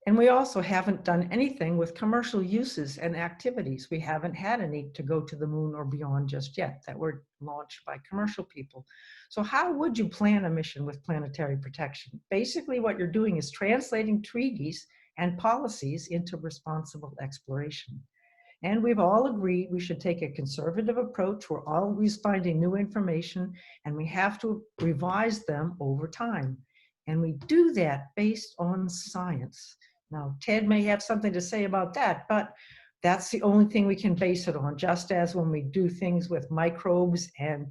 [SPEAKER 1] And we also haven't done anything with commercial uses and activities. We haven't had any to go to the moon or beyond just yet that were launched by commercial people. So how would you plan a mission with planetary protection? Basically, what you're doing is translating treaties and policies into responsible exploration. And we've all agreed we should take a conservative approach. We're always finding new information, and we have to revise them over time. And we do that based on science. Now, Ted may have something to say about that, but That's the only thing we can base it on, just as when we do things with microbes and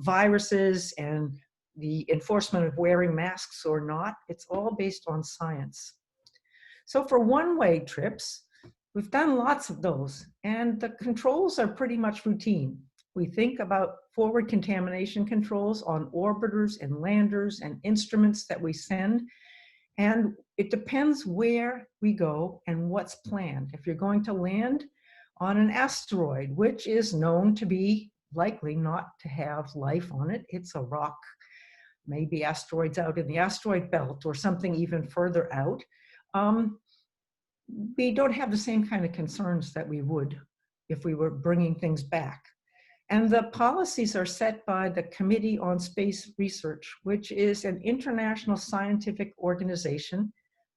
[SPEAKER 1] viruses and the enforcement of wearing masks or not, it's all based on science. So for one-way trips, we've done lots of those, and the controls are pretty much routine. We think about forward contamination controls on orbiters and landers and instruments that we send, and it depends where we go and what's planned. If you're going to land on an asteroid, which is known to be likely not to have life on it, it's a rock, maybe asteroids out in the asteroid belt or something even further out, we don't have the same kind of concerns that we would if we were bringing things back. And the policies are set by the Committee on Space Research, which is an international scientific organization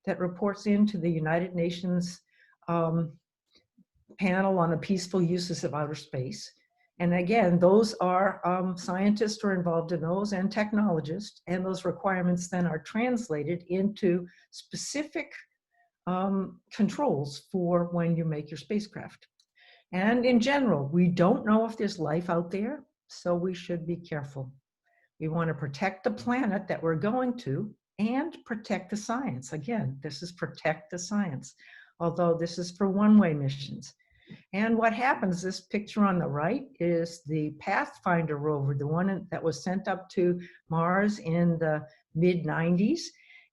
[SPEAKER 1] that reports into the United Nations panel on the peaceful uses of outer space. And again, those are scientists who are involved in those and technologists, and those requirements then are translated into specific controls for when you make your spacecraft. And in general, we don't know if there's life out there, so we should be careful. We want to protect the planet that we're going to and protect the science. Again, this is protect the science, although this is for one-way missions. And what happens, this picture on the right is the Pathfinder rover, the one that was sent up to Mars in the mid-90s.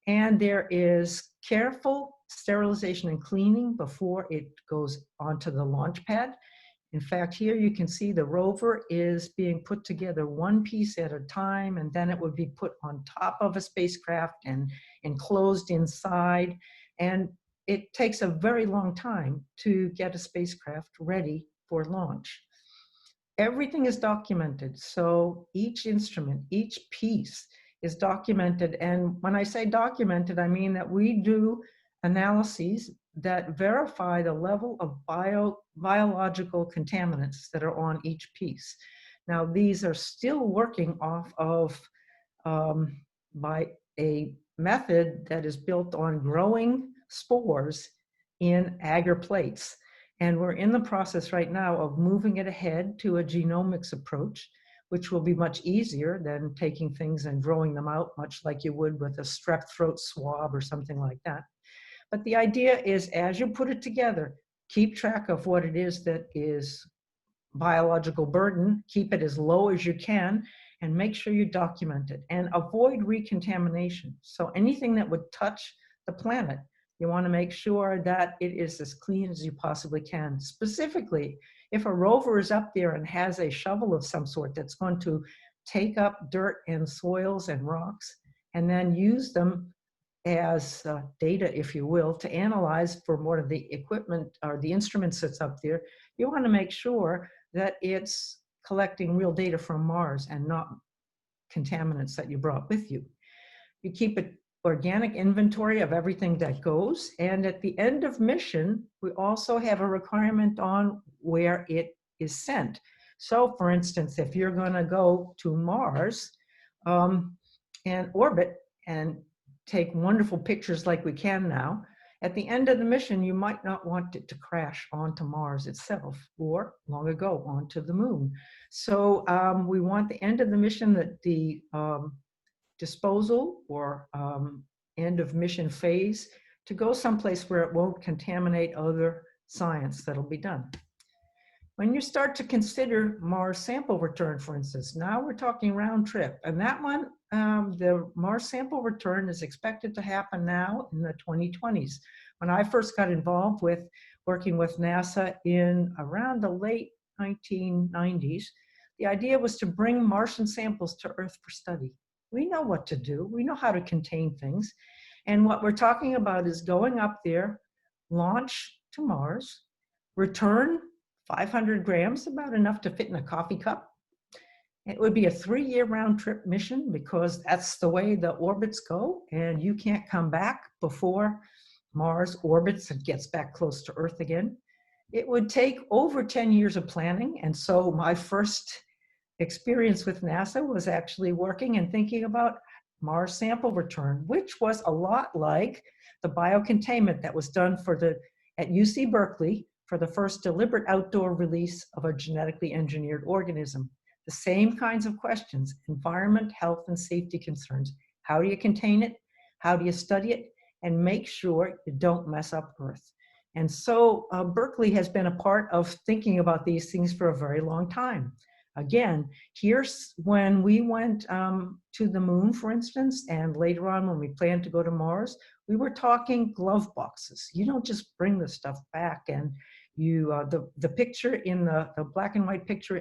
[SPEAKER 1] And there is careful sterilization and cleaning before it goes onto the launch pad. In fact, here you can see the rover is being put together one piece at a time, and then it would be put on top of a spacecraft and enclosed inside. And it takes a very long time to get a spacecraft ready for launch. Everything is documented. So each instrument, each piece is documented. And when I say documented, I mean that we do analyses that verify the level of biological contaminants that are on each piece. Now, these are still working off of by a method that is built on growing spores in agar plates. And we're in the process right now of moving it ahead to a genomics approach, which will be much easier than taking things and growing them out, much like you would with a strep throat swab or something like that. But the idea is, as you put it together, keep track of what it is that is biological burden, keep it as low as you can, and make sure you document it and avoid recontamination. So anything that would touch the planet, you want to make sure that it is as clean as you possibly can. Specifically, if a rover is up there and has a shovel of some sort that's going to take up dirt and soils and rocks and then use them as data, if you will, to analyze for more of the equipment or the instruments that's up there, you want to make sure that it's collecting real data from Mars and not contaminants that you brought with you. You keep an organic inventory of everything that goes, and at the end of mission, we also have a requirement on where it is sent. So for instance, if you're going to go to Mars and orbit and take wonderful pictures like we can now, at the end of the mission, you might not want it to crash onto Mars itself, or long ago onto the moon. So we want the end of the mission, that the disposal or end of mission phase, to go someplace where it won't contaminate other science that'll be done. When you start to consider Mars sample return, for instance, now we're talking round trip, and that one, the Mars sample return is expected to happen now in the 2020s. When I first got involved with working with NASA in around the late 1990s, the idea was to bring Martian samples to Earth for study. We know what to do. We know how to contain things. And what we're talking about is going up there, launch to Mars, return 500 grams, about enough to fit in a coffee cup. It would be a 3-year round trip mission because that's the way the orbits go, and you can't come back before Mars orbits and gets back close to Earth again. It would take over 10 years of planning, and so my first experience with NASA was actually working and thinking about Mars sample return, which was a lot like the biocontainment that was done at UC Berkeley for the first deliberate outdoor release of a genetically engineered organism. The same kinds of questions: environment, health, and safety concerns. How do you contain it? How do you study it? And make sure you don't mess up Earth. And so Berkeley has been a part of thinking about these things for a very long time. Again, here's when we went to the moon, for instance, and later on when we planned to go to Mars, we were talking glove boxes. You don't just bring the stuff back, and you the picture in the black and white picture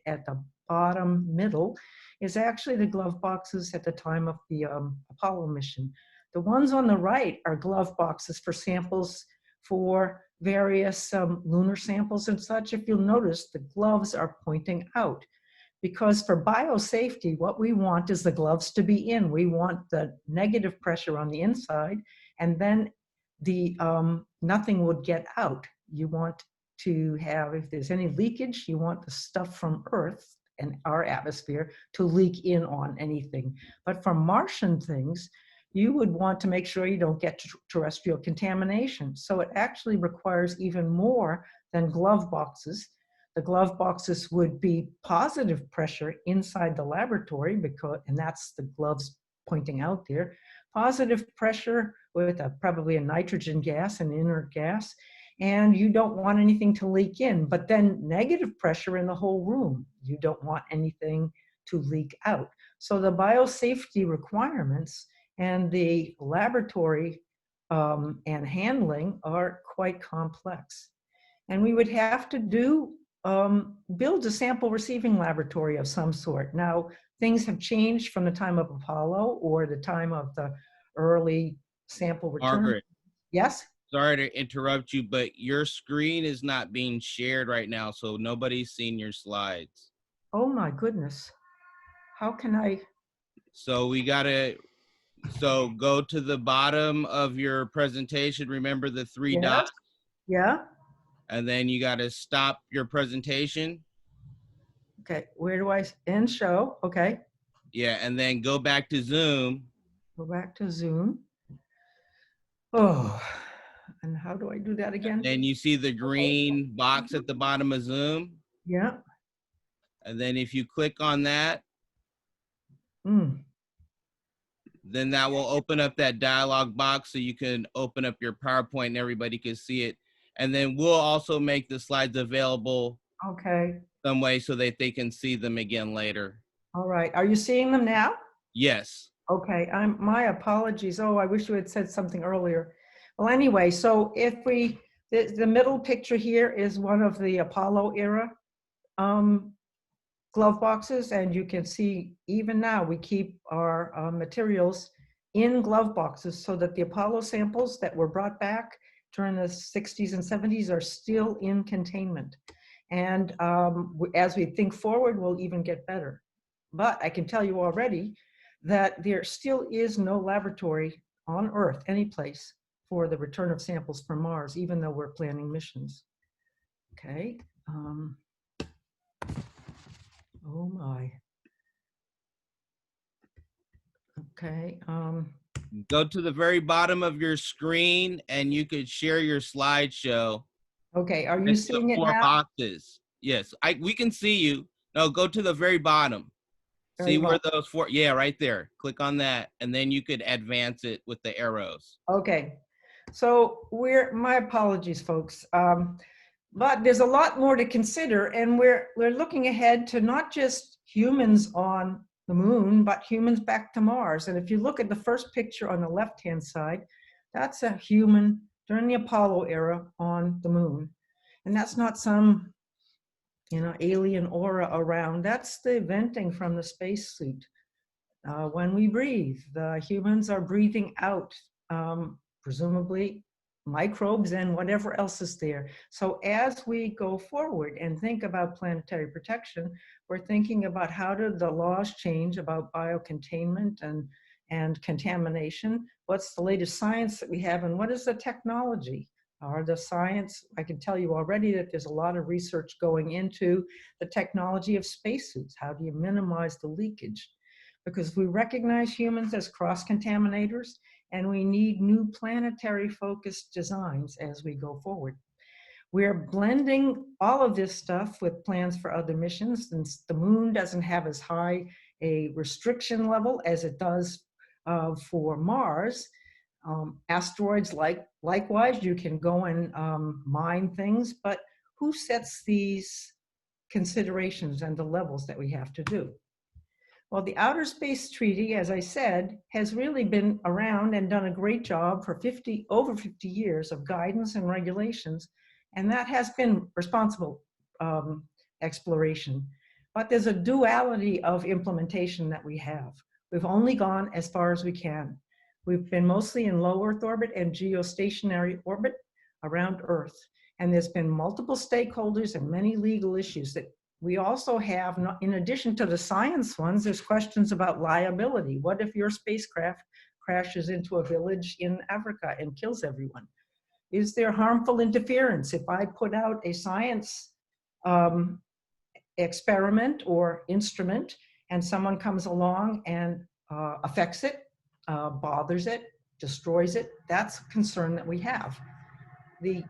[SPEAKER 1] at the bottom middle is actually the glove boxes at the time of the Apollo mission. The ones on the right are glove boxes for samples for various lunar samples and such. If you'll notice, the gloves are pointing out, because for biosafety, what we want is the gloves to be in. We want the negative pressure on the inside, and then the nothing would get out. You want to have, if there's any leakage, you want the stuff from Earth and our atmosphere to leak in on anything. But for Martian things, you would want to make sure you don't get terrestrial contamination. So it actually requires even more than glove boxes. The glove boxes would be positive pressure inside the laboratory, and that's the gloves pointing out there. Positive pressure with probably a nitrogen gas, an inert gas, and you don't want anything to leak in. But then negative pressure in the whole room. You don't want anything to leak out. So the biosafety requirements and the laboratory and handling are quite complex. And we would have to build a sample receiving laboratory of some sort. Now, things have changed from the time of Apollo or the time of the early sample return.
[SPEAKER 3] Margaret.
[SPEAKER 1] Yes?
[SPEAKER 3] Sorry to interrupt you, but your screen is not being shared right now, so nobody's seeing your slides.
[SPEAKER 1] Oh my goodness. How can I?
[SPEAKER 3] So so go to the bottom of your presentation. Remember the three
[SPEAKER 1] Yes.
[SPEAKER 3] dots?
[SPEAKER 1] Yeah.
[SPEAKER 3] And then you got to stop your presentation.
[SPEAKER 1] Okay, where do I end show? Okay.
[SPEAKER 3] Yeah, and then go back to Zoom.
[SPEAKER 1] Go back to Zoom. Oh, and how do I do that again?
[SPEAKER 3] Then you see the green box at the bottom of Zoom.
[SPEAKER 1] Yeah.
[SPEAKER 3] And then if you click on that, then that will open up that dialog box so you can open up your PowerPoint and everybody can see it. And then we'll also make the slides available some way so that they can see them again later.
[SPEAKER 1] All right. Are you seeing them now?
[SPEAKER 3] Yes.
[SPEAKER 1] Okay. My apologies. Oh, I wish you had said something earlier. Well, anyway, so if the middle picture here is one of the Apollo era glove boxes, and you can see even now we keep our materials in glove boxes so that the Apollo samples that were brought back during the 60s and 70s are still in containment. And as we think forward, we'll even get better. But I can tell you already that there still is no laboratory on Earth, any place, for the return of samples from Mars, even though we're planning missions. Okay. Oh my. Okay.
[SPEAKER 3] Go to the very bottom of your screen and you could share your slideshow.
[SPEAKER 1] Okay, are you seeing it now?
[SPEAKER 3] 4 boxes. Yes, we can see you. No, go to the very bottom. See where those 4, yeah, right there. Click on that, and then you could advance it with the arrows.
[SPEAKER 1] Okay, so my apologies, folks. But there's a lot more to consider, and we're looking ahead to not just humans on the moon, but humans back to Mars. And if you look at the first picture on the left-hand side, that's a human during the Apollo era on the moon. And that's not some, alien aura around. That's the venting from the spacesuit. When we breathe, the humans are breathing out, presumably microbes and whatever else is there. So as we go forward and think about planetary protection, we're thinking about how do the laws change about biocontainment and contamination. What's the latest science that we have, and what is the technology? Or the science, I can tell you already that there's a lot of research going into the technology of spacesuits. How do you minimize the leakage? Because we recognize humans as cross-contaminators, and we need new planetary focused designs as we go forward. We're blending all of this stuff with plans for other missions, since the moon doesn't have as high a restriction level as it does for Mars. Asteroids, likewise, you can go and mine things, but who sets these considerations and the levels that we have to do? Well, the Outer Space Treaty, as I said, has really been around and done a great job for over 50 years of guidance and regulations, and that has been responsible exploration. But there's a duality of implementation that we have. We've only gone as far as we can. We've been mostly in low Earth orbit and geostationary orbit around Earth. And there's been multiple stakeholders and many legal issues that we also have, in addition to the science ones, there's questions about liability. What if your spacecraft crashes into a village in Africa and kills everyone? Is there harmful interference? If I put out a science experiment or instrument and someone comes along and affects it, bothers it, destroys it, that's a concern that we have. The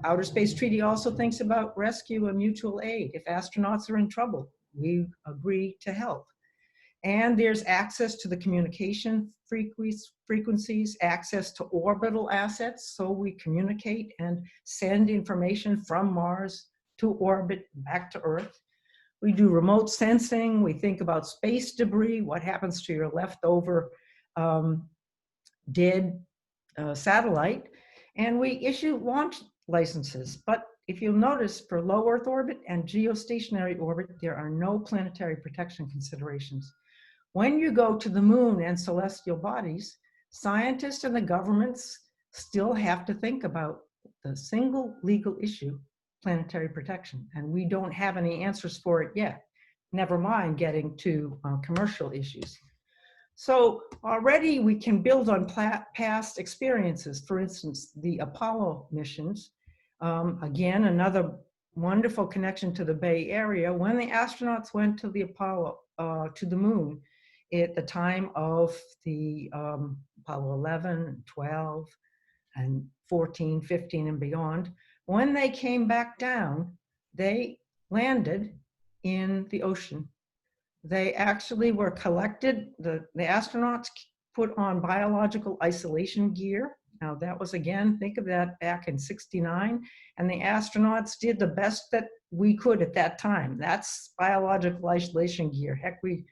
[SPEAKER 1] Outer Space Treaty also thinks about rescue and mutual aid. If astronauts are in trouble, we agree to help. And there's access to the communication frequencies, access to orbital assets, so we communicate and send information from Mars to orbit back to Earth. We do remote sensing. We think about space debris, what happens to your leftover dead satellite. And we issue launch licenses. But if you'll notice, for low Earth orbit and geostationary orbit, there are no planetary protection considerations. When you go to the moon and celestial bodies, scientists and the governments still have to think about the single legal issue, planetary protection. And we don't have any answers for it yet, never mind getting to commercial issues. So already we can build on past experiences. For instance, the Apollo missions. Again, another wonderful connection to the Bay Area. When the astronauts went to the Apollo, to the moon, at the time of the Apollo 11, 12, and 14, 15, and beyond, when they came back down, they landed in the ocean. They actually were collected, the astronauts put on biological isolation gear. Now that was, again, think of that back in '69, and the astronauts did the best that we could at that time. That's biological isolation gear. Heck, we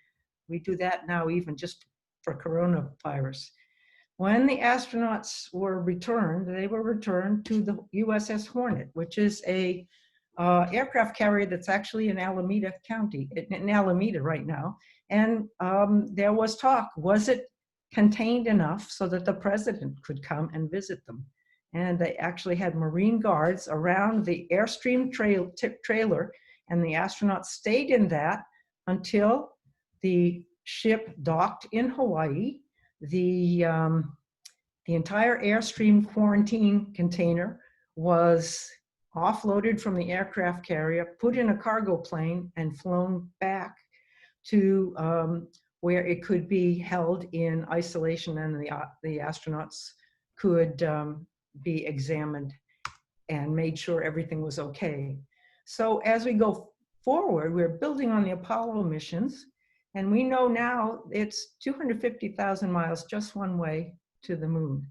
[SPEAKER 1] do that now even just for coronavirus. When the astronauts were returned, they were returned to the USS Hornet, which is a aircraft carrier that's actually in Alameda County, in Alameda right now. And there was talk, was it contained enough so that the president could come and visit them? And they actually had Marine guards around the Airstream trailer, and the astronauts stayed in that until the ship docked in Hawaii. The entire Airstream quarantine container was offloaded from the aircraft carrier, put in a cargo plane, and flown back to where it could be held in isolation, and the astronauts could be examined and made sure everything was okay. So as we go forward, we're building on the Apollo missions, and we know now it's 250,000 miles just one way to the moon.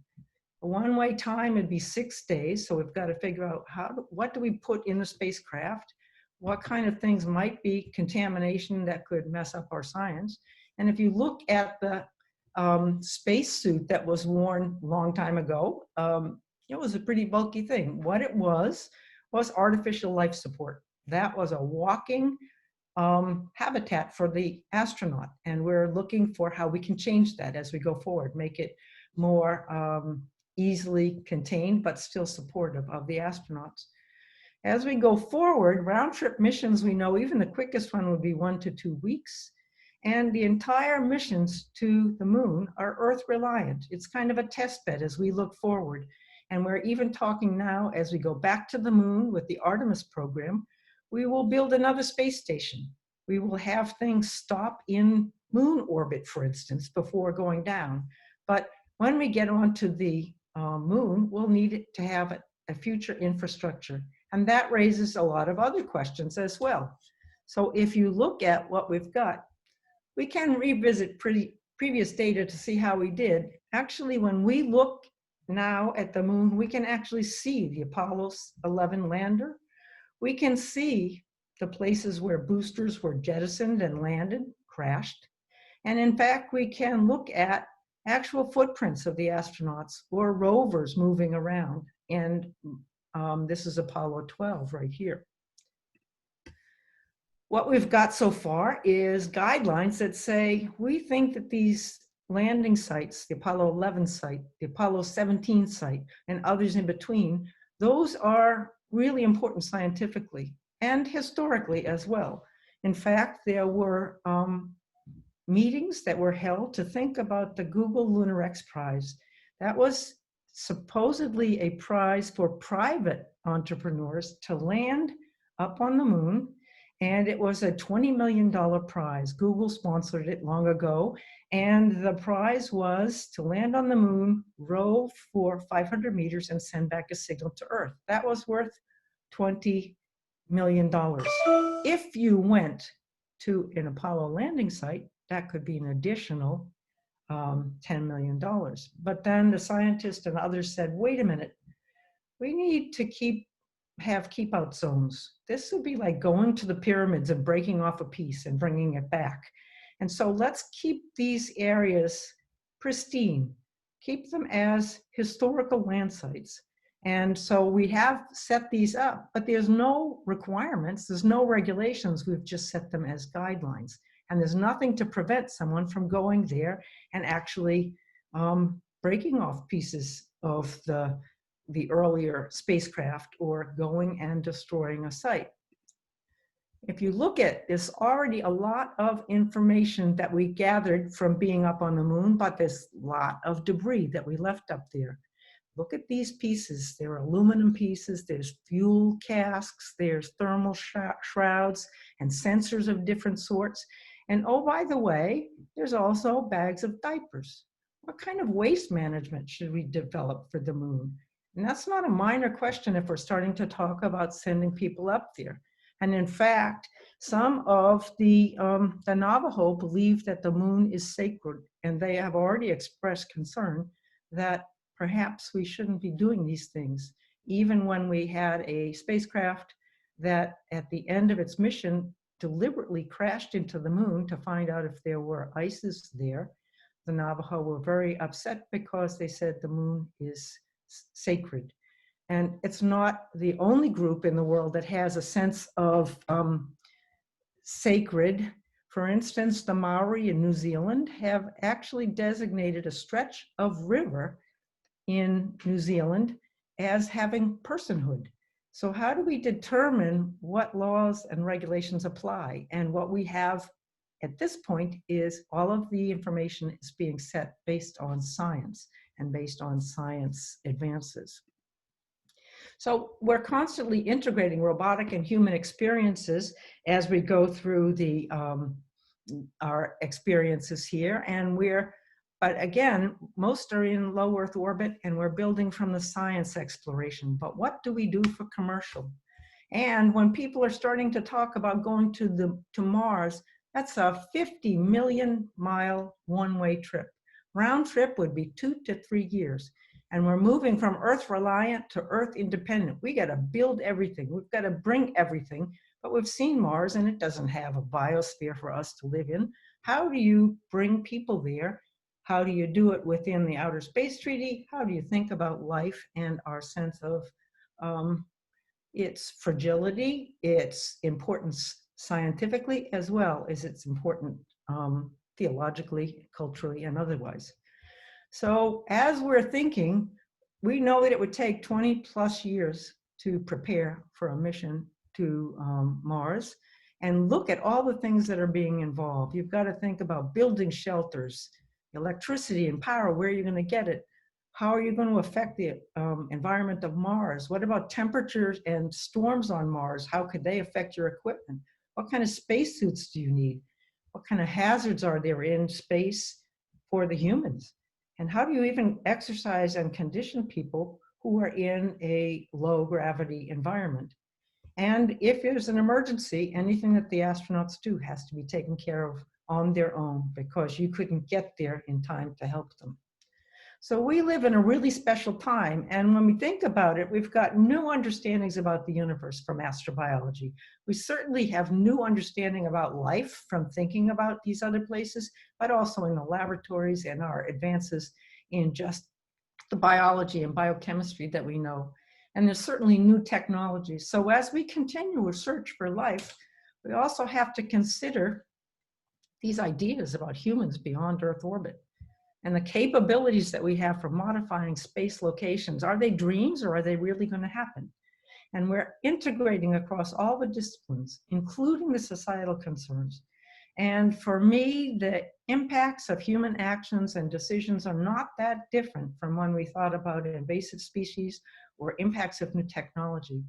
[SPEAKER 1] A one-way time would be 6 days, so we've got to figure out what do we put in the spacecraft, what kind of things might be contamination that could mess up our science. And if you look at the spacesuit that was worn a long time ago, it was a pretty bulky thing. What it was artificial life support. That was a walking habitat for the astronaut, and we're looking for how we can change that as we go forward, make it more easily contained, but still supportive of the astronauts. As we go forward, round-trip missions, we know even the quickest one would be 1 to 2 weeks. And the entire missions to the moon are Earth-reliant. It's kind of a test bed as we look forward. And we're even talking now, as we go back to the moon with the Artemis program, we will build another space station. We will have things stop in moon orbit, for instance, before going down. But when we get onto the moon, we'll need it to have a future infrastructure. And that raises a lot of other questions as well. So if you look at what we've got, we can revisit previous data to see how we did. Actually, when we look now at the moon, we can actually see the Apollo 11 lander. We can see the places where boosters were jettisoned and landed, crashed. And in fact, we can look at actual footprints of the astronauts or rovers moving around. And this is Apollo 12 right here. What we've got so far is guidelines that say, we think that these landing sites, the Apollo 11 site, the Apollo 17 site, and others in between, those are really important scientifically and historically as well. In fact, there were meetings that were held to think about the Google Lunar X Prize. That was supposedly a prize for private entrepreneurs to land up on the moon. And it was a $20 million prize. Google sponsored it long ago. And the prize was to land on the moon, row for 500 meters, and send back a signal to Earth. That was worth $20 million. If you went to an Apollo landing site, that could be an additional $10 million. But then the scientists and others said, wait a minute, we need to have keep out zones. This would be like going to the pyramids and breaking off a piece and bringing it back. And so let's keep these areas pristine, keep them as historical land sites. And so we have set these up, but there's no requirements, there's no regulations, we've just set them as guidelines. And there's nothing to prevent someone from going there and actually breaking off pieces of the earlier spacecraft or going and destroying a site. If you look at this, already a lot of information that we gathered from being up on the moon, but there's a lot of debris that we left up there. Look at these pieces. There are aluminum pieces, there's fuel casks, there's thermal shrouds and sensors of different sorts. And oh, by the way, there's also bags of diapers. What kind of waste management should we develop for the moon? And that's not a minor question if we're starting to talk about sending people up there. And in fact, some of the Navajo believe that the moon is sacred, and they have already expressed concern that perhaps we shouldn't be doing these things. Even when we had a spacecraft that at the end of its mission deliberately crashed into the moon to find out if there were ices there, the Navajo were very upset because they said the moon is sacred. And it's not the only group in the world that has a sense of sacred. For instance, the Maori in New Zealand have actually designated a stretch of river in New Zealand as having personhood. So how do we determine what laws and regulations apply? And what we have at this point is all of the information is being set based on science and based on science advances. So we're constantly integrating robotic and human experiences as we go through our experiences here. And but again, most are in low Earth orbit and we're building from the science exploration. But what do we do for commercial? And when people are starting to talk about going to Mars, that's a 50 million mile one-way trip. Round trip would be 2 to 3 years. And we're moving from Earth reliant to Earth independent. We got to build everything. We've got to bring everything. But we've seen Mars and it doesn't have a biosphere for us to live in. How do you bring people there? How do you do it within the Outer Space Treaty? How do you think about life and our sense of its fragility, its importance scientifically, as well as its importance theologically, culturally, and otherwise? So as we're thinking, we know that it would take 20 plus years to prepare for a mission to Mars, and look at all the things that are being involved. You've got to think about building shelters, electricity and power, where are you going to get it? How are you going to affect the environment of Mars? What about temperatures and storms on Mars? How could they affect your equipment? What kind of spacesuits do you need? What kind of hazards are there in space for the humans? And how do you even exercise and condition people who are in a low gravity environment. And if there's an emergency, anything that the astronauts do has to be taken care of on their own because you couldn't get there in time to help them. So we live in a really special time. And when we think about it, we've got new understandings about the universe from astrobiology. We certainly have new understanding about life from thinking about these other places, but also in the laboratories and our advances in just the biology and biochemistry that we know. And there's certainly new technologies. So as we continue to search for life, we also have to consider these ideas about humans beyond Earth orbit and the capabilities that we have for modifying space locations. Are they dreams or are they really going to happen? And we're integrating across all the disciplines, including the societal concerns. And for me, the impacts of human actions and decisions are not that different from when we thought about invasive species or impacts of new technology.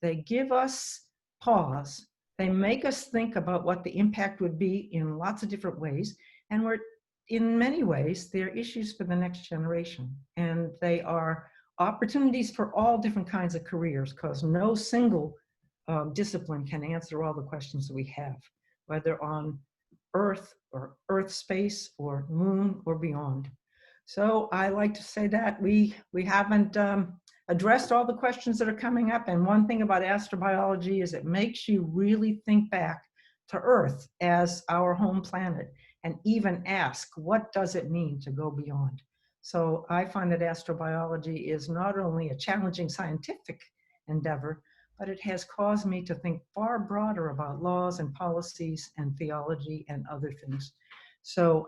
[SPEAKER 1] They give us pause. They make us think about what the impact would be in lots of different ways. And in many ways, they're issues for the next generation. And they are opportunities for all different kinds of careers, because no single discipline can answer all the questions that we have, whether on Earth or Earth space or moon or beyond. So I like to say that we haven't addressed all the questions that are coming up. And one thing about astrobiology is it makes you really think back to Earth as our home planet and even ask, what does it mean to go beyond? So I find that astrobiology is not only a challenging scientific endeavor, but it has caused me to think far broader about laws and policies and theology and other things. So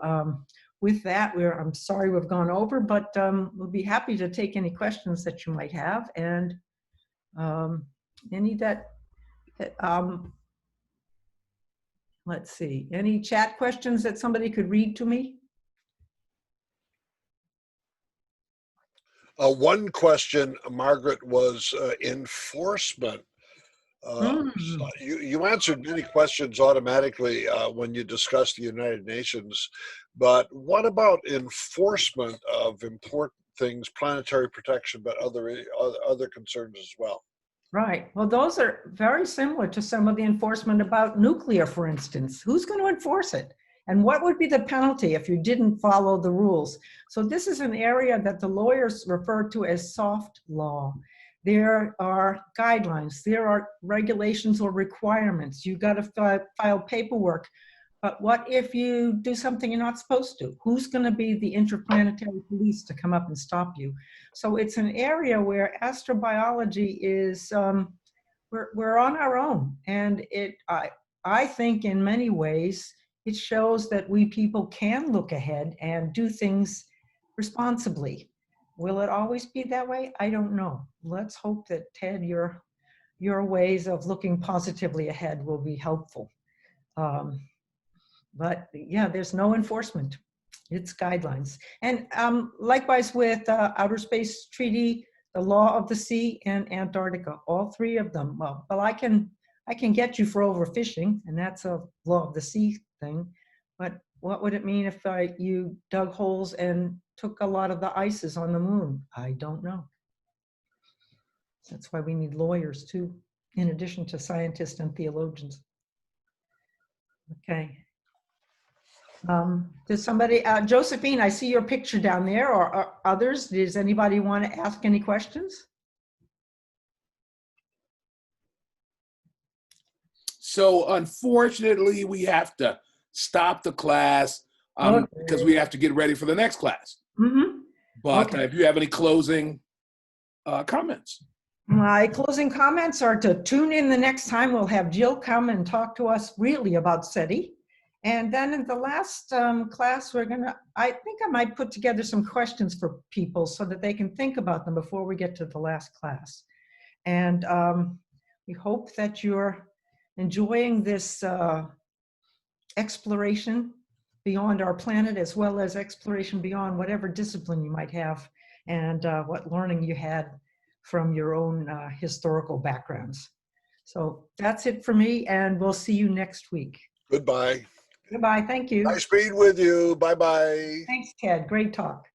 [SPEAKER 1] with that, I'm sorry we've gone over, but we'll be happy to take any questions that you might have. And let's see, any chat questions that somebody could read to me?
[SPEAKER 2] One question, Margaret, was enforcement. You answered many questions automatically when you discussed the United Nations, but what about enforcement of important things, planetary protection, but other concerns as well?
[SPEAKER 1] Right. Well, those are very similar to some of the enforcement about nuclear, for instance. Who's going to enforce it? And what would be the penalty if you didn't follow the rules? So this is an area that the lawyers refer to as soft law. There are guidelines, there are regulations or requirements. You've got to file paperwork. But what if you do something you're not supposed to? Who's going to be the interplanetary police to come up and stop you? So it's an area where astrobiology is, we're on our own. And I think in many ways, it shows that we people can look ahead and do things responsibly. Will it always be that way? I don't know. Let's hope that, Ted, your ways of looking positively ahead will be helpful. But yeah, there's no enforcement. It's guidelines. And likewise with Outer Space Treaty, the Law of the Sea, and Antarctica, all three of them. Well, I can get you for overfishing, and that's a Law of the Sea thing. But what would it mean if you dug holes and took a lot of the ices on the moon? I don't know. That's why we need lawyers too, in addition to scientists and theologians. Okay. Does somebody, Josephine, I see your picture down there, or others. Does anybody want to ask any questions?
[SPEAKER 4] So unfortunately, we have to stop the class because we have to get ready for the next class. Mm-hmm. But if you have any closing comments.
[SPEAKER 1] My closing comments are to tune in the next time. We'll have Jill come and talk to us really about SETI. And then in the last class, I think I might put together some questions for people so that they can think about them before we get to the last class. And we hope that you're enjoying this exploration beyond our planet, as well as exploration beyond whatever discipline you might have and what learning you had from your own historical backgrounds. So that's it for me, and we'll see you next week.
[SPEAKER 2] Goodbye.
[SPEAKER 1] Goodbye, thank you.
[SPEAKER 2] Nice being with you. Bye-bye.
[SPEAKER 1] Thanks, Ted. Great talk.